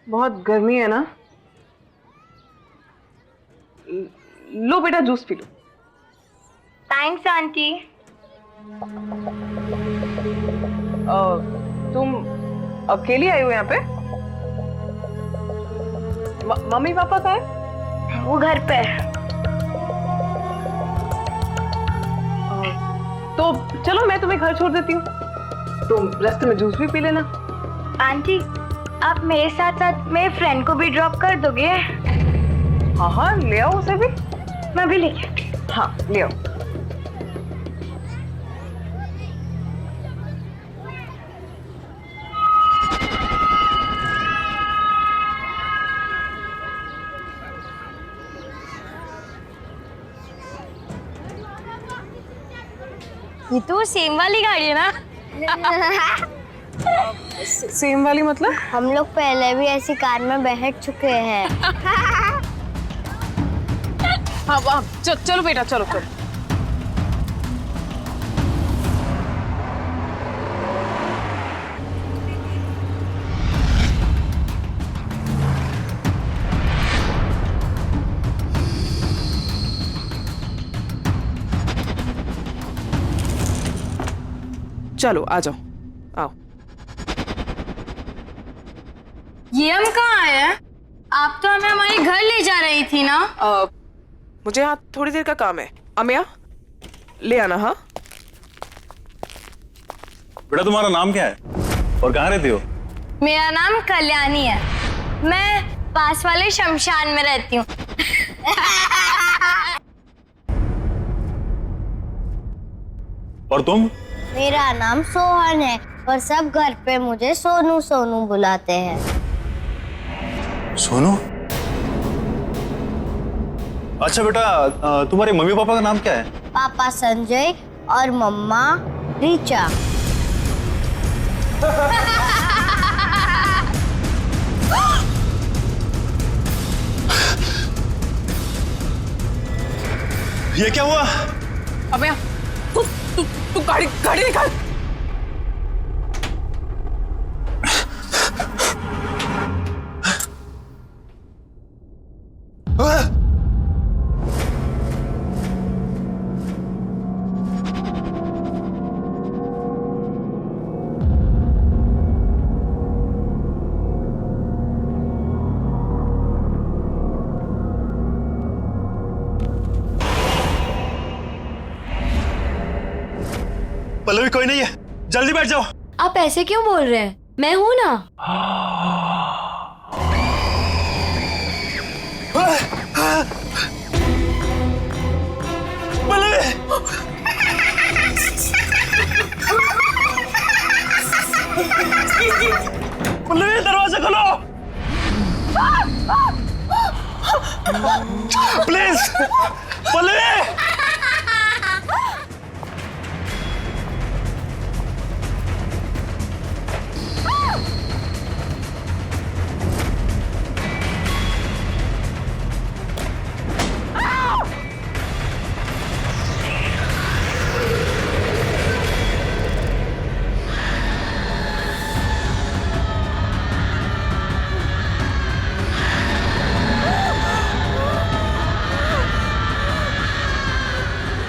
बहुत गर्मी है ना? लो बेटा, जूस पी लो। Thanks aunty. तुम अकेली आई हो यहाँ पे? मम्मी पापा कहाँ है? वो घर पे। तो चलो मैं तुम्हें घर छोड़ देती हूँ, तुम रास्ते में जूस भी पी लेना। आंटी, आप मेरे साथ साथ मेरे फ्रेंड को भी ड्रॉप कर दोगे? हाँ हाँ, ले आओ उसे भी। मैं भी लेके आती हूँ। हाँ ले आओ। ये तो सेम वाली गाड़ी है ना? सेम वाली मतलब? हम लोग पहले भी ऐसी कार में बैठ चुके हैं। हाँ चलो बेटा, चलो चलो। चलो आ जाओ, आओ। ये हम कहाँ आए हैं? आप तो हमें हमारे घर ले जा रही थी ना? मुझे यहाँ थोड़ी देर का काम है। अमिया ले आना। हाँ बेटा, तुम्हारा नाम क्या है और कहाँ रहती हो? मेरा नाम कल्याणी है। मैं पास वाले शमशान में रहती हूँ। और तुम? मेरा नाम सोहन है और सब घर पे मुझे सोनू सोनू बुलाते हैं। सोनू? अच्छा बेटा, तुम्हारे मम्मी पापा का नाम क्या है? पापा संजय और मम्मा ऋचा। ये क्या हुआ? अमिया तू गाड़ी निकाल। पल्लवी, कोई नहीं है, जल्दी बैठ जाओ। आप ऐसे क्यों बोल रहे हैं? मैं हूं ना। पल्लवी! पल्लवी, दरवाजा खोलो प्लीज। पल्लवी!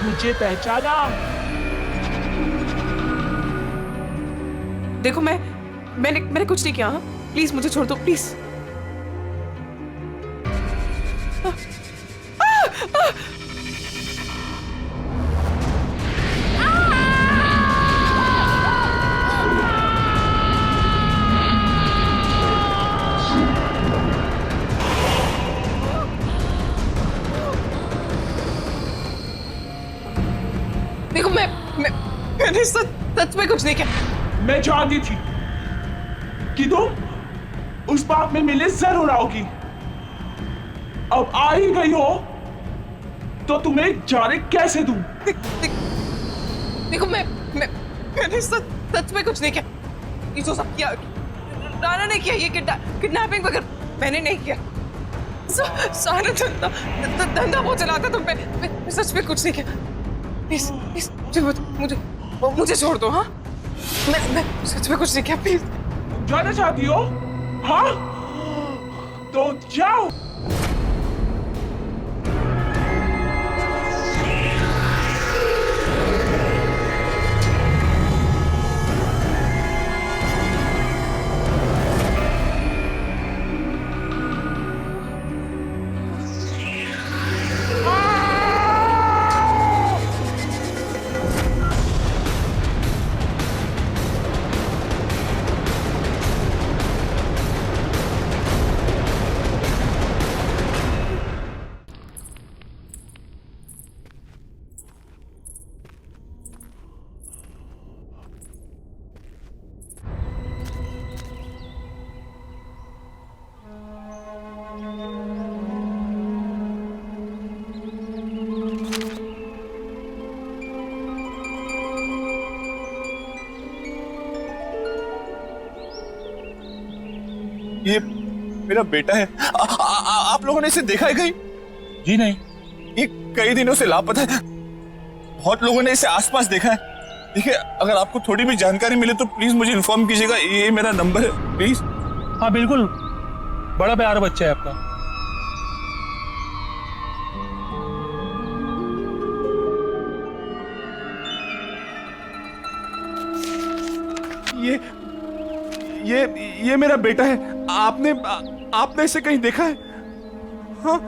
मुझे पहचाना? देखो मैंने कुछ नहीं किया। हाँ प्लीज मुझे छोड़ दो, प्लीज। देखो मैंने सच में कुछ नहीं किया। मैं जानती थी कि तुम उस बात में मिलने जरूर आओगी। अब आ ही गई हो तो तुम्हें जाने कैसे दूं? देखो मैंने सच में कुछ नहीं किया। ये जो सब किया राना ने किया, ये किडनैपिंग वगैरह मैंने नहीं किया। सारा धंधा वो चलाता तुम पे। मैं सच में कुछ नहीं किया। प्लीज मुझे छोड़ दो। हाँ मैं सच में कुछ नहीं किया। प्लीज। जाना चाहती हो? हाँ तो जाओ। ये मेरा बेटा है। आप लोगों ने इसे देखा है कहीं? जी नहीं। ये कई दिनों से लापता है। बहुत लोगों ने इसे आसपास देखा है। देखिए, अगर आपको थोड़ी भी जानकारी मिले तो प्लीज मुझे इन्फॉर्म कीजिएगा। ये मेरा नंबर है, प्लीज। हाँ बिल्कुल, बड़ा प्यारा बच्चा है आपका। ये मेरा बेटा है। आपने इसे कहीं देखा है? हाँ?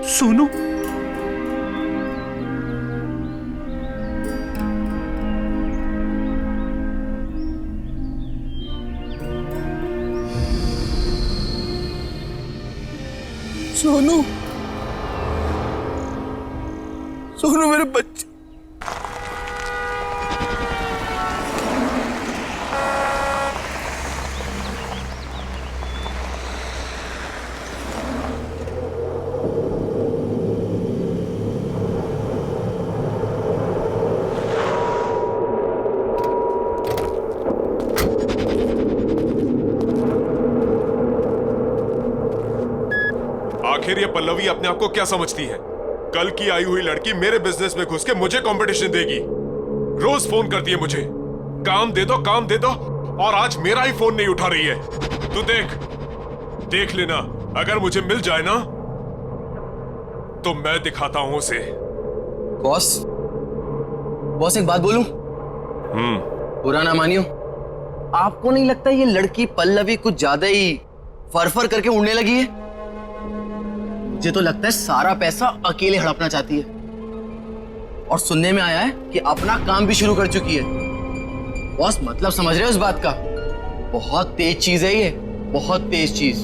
सोनू, सोनू, सोनू मेरे बच्चे। आखिर ये पल्लवी अपने आप को क्या समझती है? कल की आई हुई लड़की मेरे बिजनेस में घुस के मुझे कंपटीशन देगी। रोज फोन करती है मुझे, काम दे दो, काम दे दो, और आज मेरा ही फोन नहीं उठा रही है। तू देख लेना, अगर मुझे मिल जाए ना तो मैं दिखाता हूं उसे। बॉस एक बात बोलूं? बुरा ना मानियो, आपको नहीं लगता ये लड़की पल्लवी कुछ ज्यादा ही फर करके उड़ने लगी है? मुझे तो लगता है सारा पैसा अकेले हड़पना चाहती है, और सुनने में आया है कि अपना काम भी शुरू कर चुकी है। बॉस मतलब समझ रहे हो इस बात का? बहुत तेज चीज है ये, बहुत तेज चीज।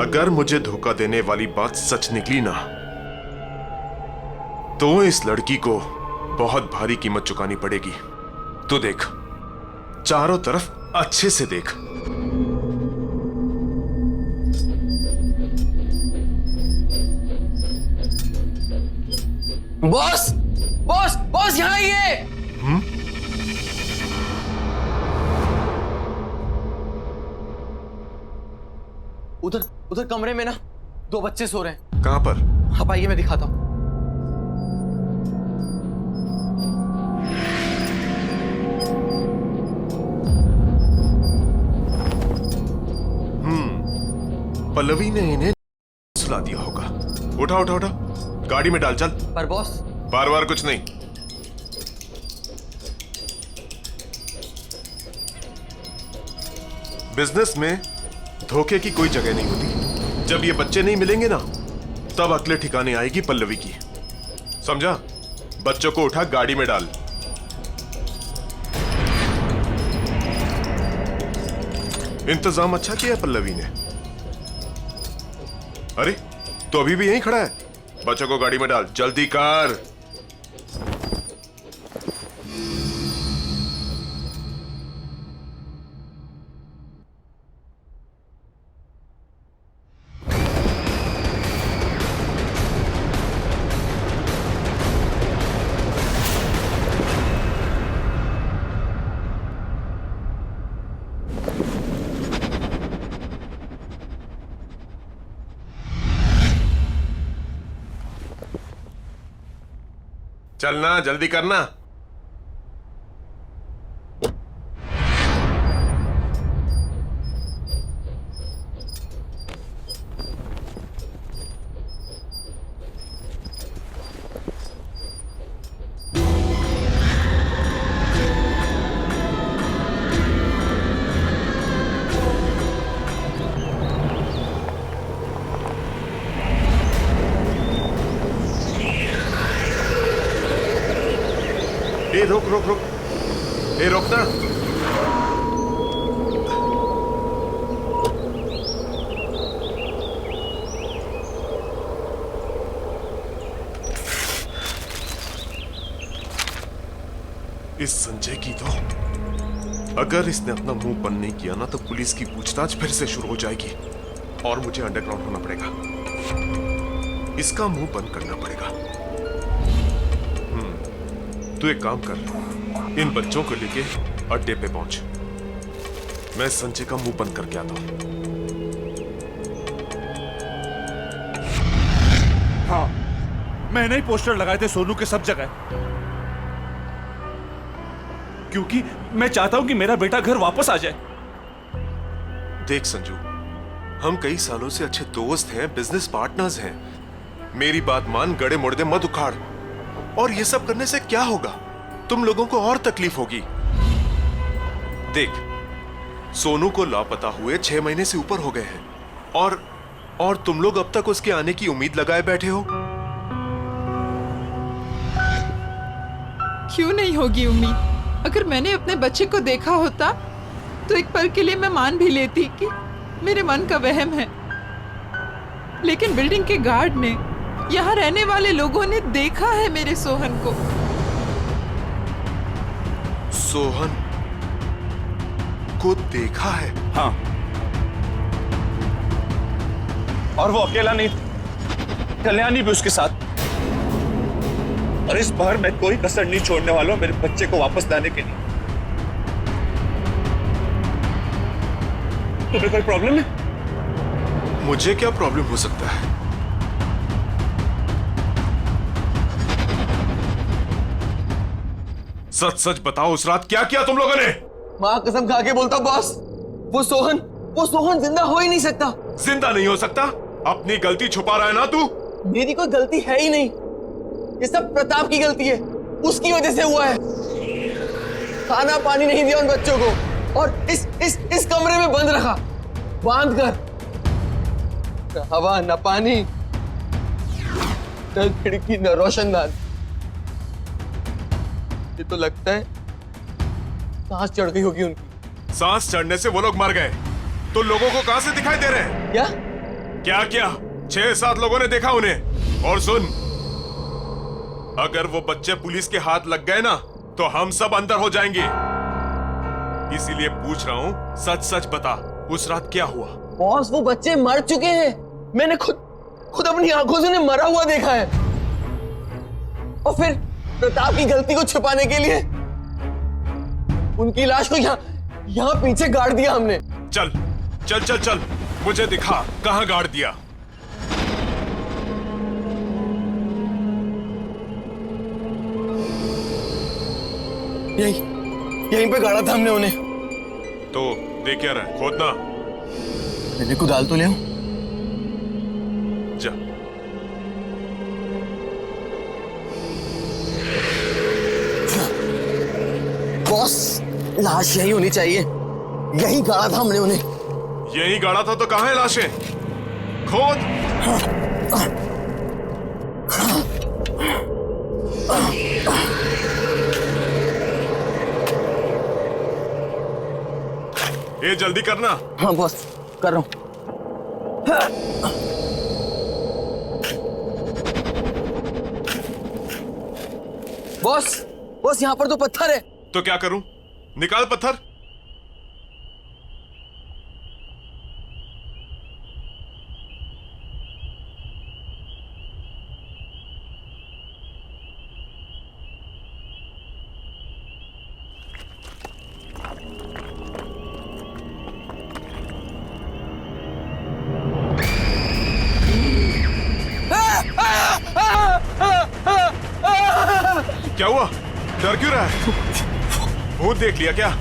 अगर मुझे धोखा देने वाली बात सच निकली ना तो इस लड़की को बहुत भारी कीमत चुकानी पड़ेगी। तो देख, चारों तरफ अच्छे से देख। बॉस बॉस बॉस यहां आइए। उधर कमरे में ना 2 बच्चे सो रहे हैं। कहां पर? आप आइए, मैं दिखाता हूं। पल्लवी ने इन्हें सुला दिया होगा। उठा उठा उठा, गाड़ी में डाल, चल। पर बॉस, बार कुछ नहीं। बिजनेस में धोखे की कोई जगह नहीं होती। जब ये बच्चे नहीं मिलेंगे ना, तब अगले ठिकाने आएगी पल्लवी की। समझा? बच्चों को उठा, गाड़ी में डाल। इंतजाम अच्छा किया पल्लवी ने। अरे, तो अभी भी यहीं खड़ा है? बच्चों को गाड़ी में डाल, जल्दी कर। चलना, जल्दी करना। ए रुक रुक रुक, ए रुकना। इस संजय की तो, अगर इसने अपना मुंह बंद नहीं किया ना तो पुलिस की पूछताछ फिर से शुरू हो जाएगी और मुझे अंडरग्राउंड होना पड़ेगा। इसका मुंह बंद करना पड़ेगा। तू एक काम कर, इन बच्चों को लेके अड्डे पे पहुंच। मैं संजय का मुंह बंद करके आता हूं। हाँ, मैंने ही पोस्टर लगाए थे सोनू के सब जगह, क्योंकि मैं चाहता हूं कि मेरा बेटा घर वापस आ जाए। देख संजू, हम कई सालों से अच्छे दोस्त हैं, बिजनेस पार्टनर्स हैं। मेरी बात मान, गड़े मुड़दे मत उखाड़। और ये सब करने से क्या होगा? तुम लोगों को और तकलीफ होगी। देख, सोनू को लापता हुए 6 महीने से ऊपर हो गए हैं और तुम लोग अब तक उसके आने की उम्मीद लगाए बैठे हो। क्यों नहीं होगी उम्मीद? अगर मैंने अपने बच्चे को देखा होता तो एक पल के लिए मैं मान भी लेती कि मेरे मन का वहम है, लेकिन बिल्डिंग के गार्ड ने, यहाँ रहने वाले लोगों ने देखा है मेरे सोहन को। सोहन को देखा है? हाँ, और वो अकेला नहीं, कल्याणी भी उसके साथ। और इस बार मैं कोई कसर नहीं छोड़ने वाला हूं मेरे बच्चे को वापस लाने के लिए। तुम्हें कोई प्रॉब्लम है? मुझे क्या प्रॉब्लम हो सकता है? सच सच बताओ, उस रात क्या किया तुम लोगों ने? मां कसम खा के बोलता बॉस, वो सोहन जिंदा हो ही नहीं सकता। जिंदा नहीं हो सकता? अपनी गलती छुपा रहा है ना तू? मेरी कोई गलती है ही नहीं, ये सब प्रताप की गलती है, उसकी वजह से हुआ है। खाना पानी नहीं दिया उन बच्चों को और इस कमरे में बंद रखा, बांध कर। न हवा न पानी, न खिड़की न रोशनदान। ये तो लगता है सांस चढ़ गई होगी उनकी। सांस चढ़ने से वो लोग मर गए तो लोगों को कहां से दिखाई दे रहे हैं? क्या 6-7 लोगों ने देखा उन्हें। और सुन, अगर वो बच्चे पुलिस के हाथ लग गए ना तो हम सब अंदर हो जाएंगे। इसीलिए पूछ रहा हूं, सच सच बता, उस रात क्या हुआ? बॉस, वो बच्चे मर चुके हैं। मैंने खुद अपनी आंखों से उन्हें मरा हुआ देखा है। और फिर प्रताप की गलती को छुपाने के लिए उनकी लाश को यहाँ पीछे गाड़ दिया हमने। चल चल चल चल, मुझे दिखा कहां गाड़ दिया। यहीं पे गाड़ा था हमने उन्हें। तो देख क्या रहा है? खोदना। मैंने कुदाल तो ले आऊं। जा। बॉस, लाश यही होनी चाहिए। यही गाड़ा था हमने उन्हें। यही गाड़ा था तो कहां है लाशें? खोद। ये जल्दी करना। हाँ बॉस, कर रहा हूं। बॉस यहाँ पर तो पत्थर है। तो क्या करूं? निकाल पत्थर। क्या हुआ? डर क्यों रहा है? भूत देख लिया क्या?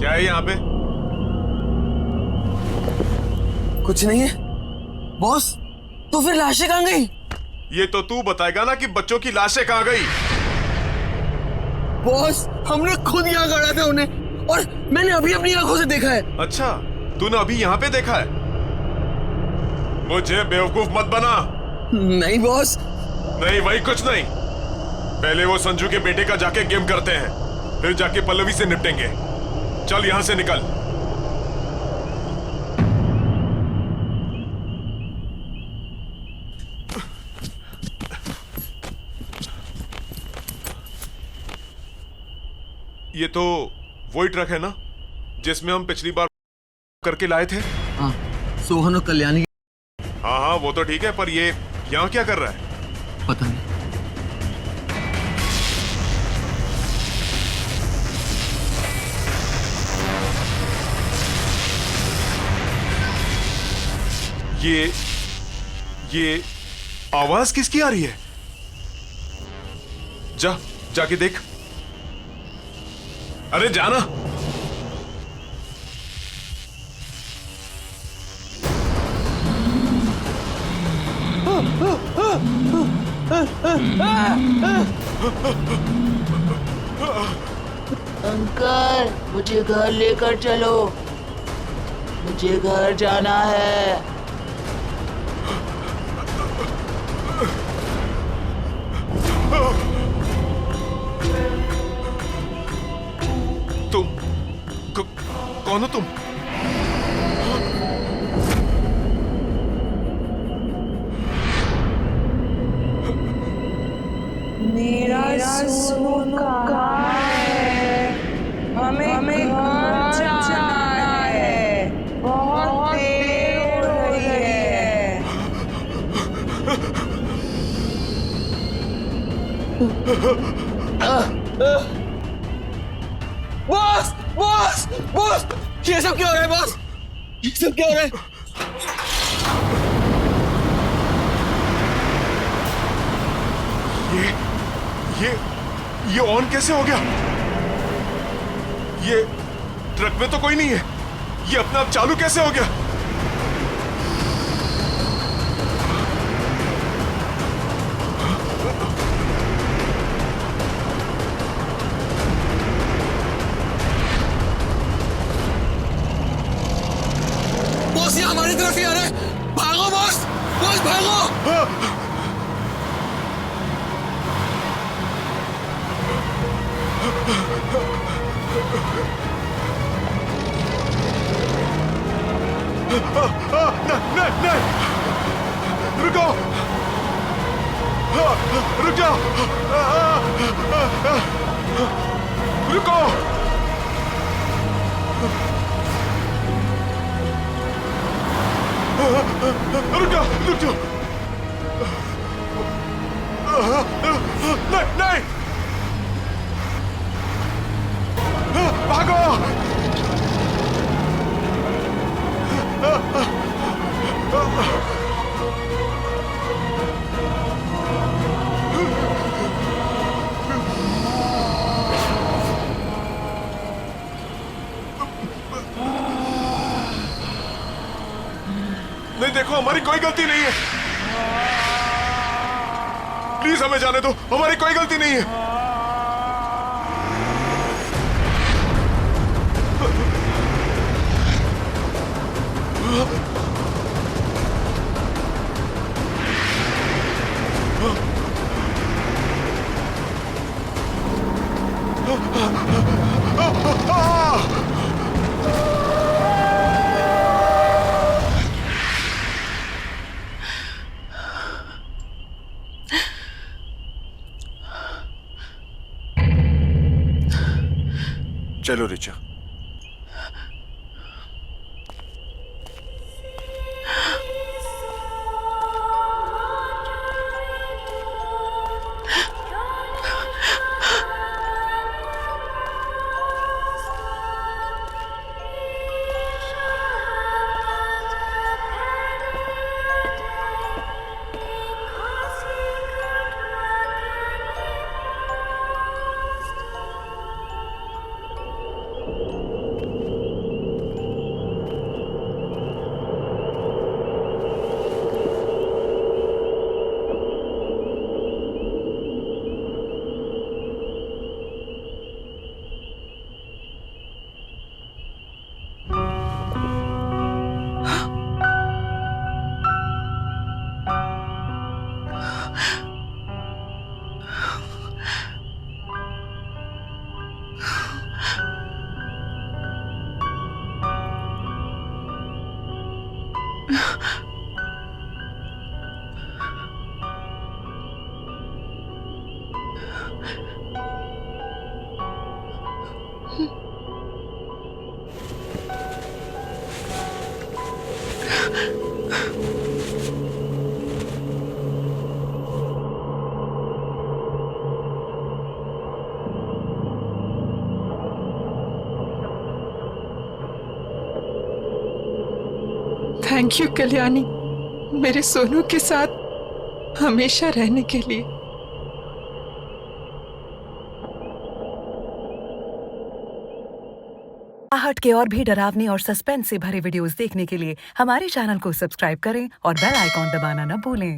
क्या है यहाँ पे? कुछ नहीं है बॉस। तो फिर लाशें कहाँ गई? ये तो तू बताएगा ना कि बच्चों की लाशें कहाँ गई। बॉस हमने खुद यहाँ गाड़ा था उन्हें, और मैंने अभी अपनी आंखों से देखा है। अच्छा, तूने अभी यहाँ पे देखा है? मुझे बेवकूफ मत बना। नहीं बॉस। नहीं वही कुछ नहीं। पहले वो संजू के बेटे का जाके गेम करते हैं, फिर जाके पल्लवी से निपटेंगे। चल यहां से निकल। ये तो वही ट्रक है ना जिसमें हम पिछली बार करके लाए थे? हाँ, सोहन और कल्याणी। हाँ हाँ वो तो ठीक है, पर ये यहाँ क्या कर रहा है? पता नहीं। ये आवाज किसकी आ रही है? जाके देख। अरे जाना। अंकल मुझे घर लेकर चलो, मुझे घर जाना है। तुम कौन हो तुम? मेरा सोनू कहाँ है? हमें घर जाना है, बहुत देर हो रही है। बॉस बॉस बॉस, ये सब क्या हो रहा है बॉस? ये सब क्या हो रहा है? ये ऑन कैसे हो गया? ये ट्रक में तो कोई नहीं है, ये अपने आप चालू कैसे हो गया? बॉस ये हमारी तरफ ही आ रहा है, भागो बॉस, बॉस भागो। नहीं, रुको, रुक जाओ, रुको, रुक जाओ, नहीं, भागो। नहीं देखो, हमारी कोई गलती नहीं है, प्लीज हमें जाने दो, हमारी कोई गलती नहीं है। चलो रिचा। थैंक यू कल्याणी, मेरे सोनू के साथ हमेशा रहने के लिए। आहट के और भी डरावनी और सस्पेंस से भरे वीडियोस देखने के लिए हमारे चैनल को सब्सक्राइब करें और बेल आइकॉन दबाना न भूलें।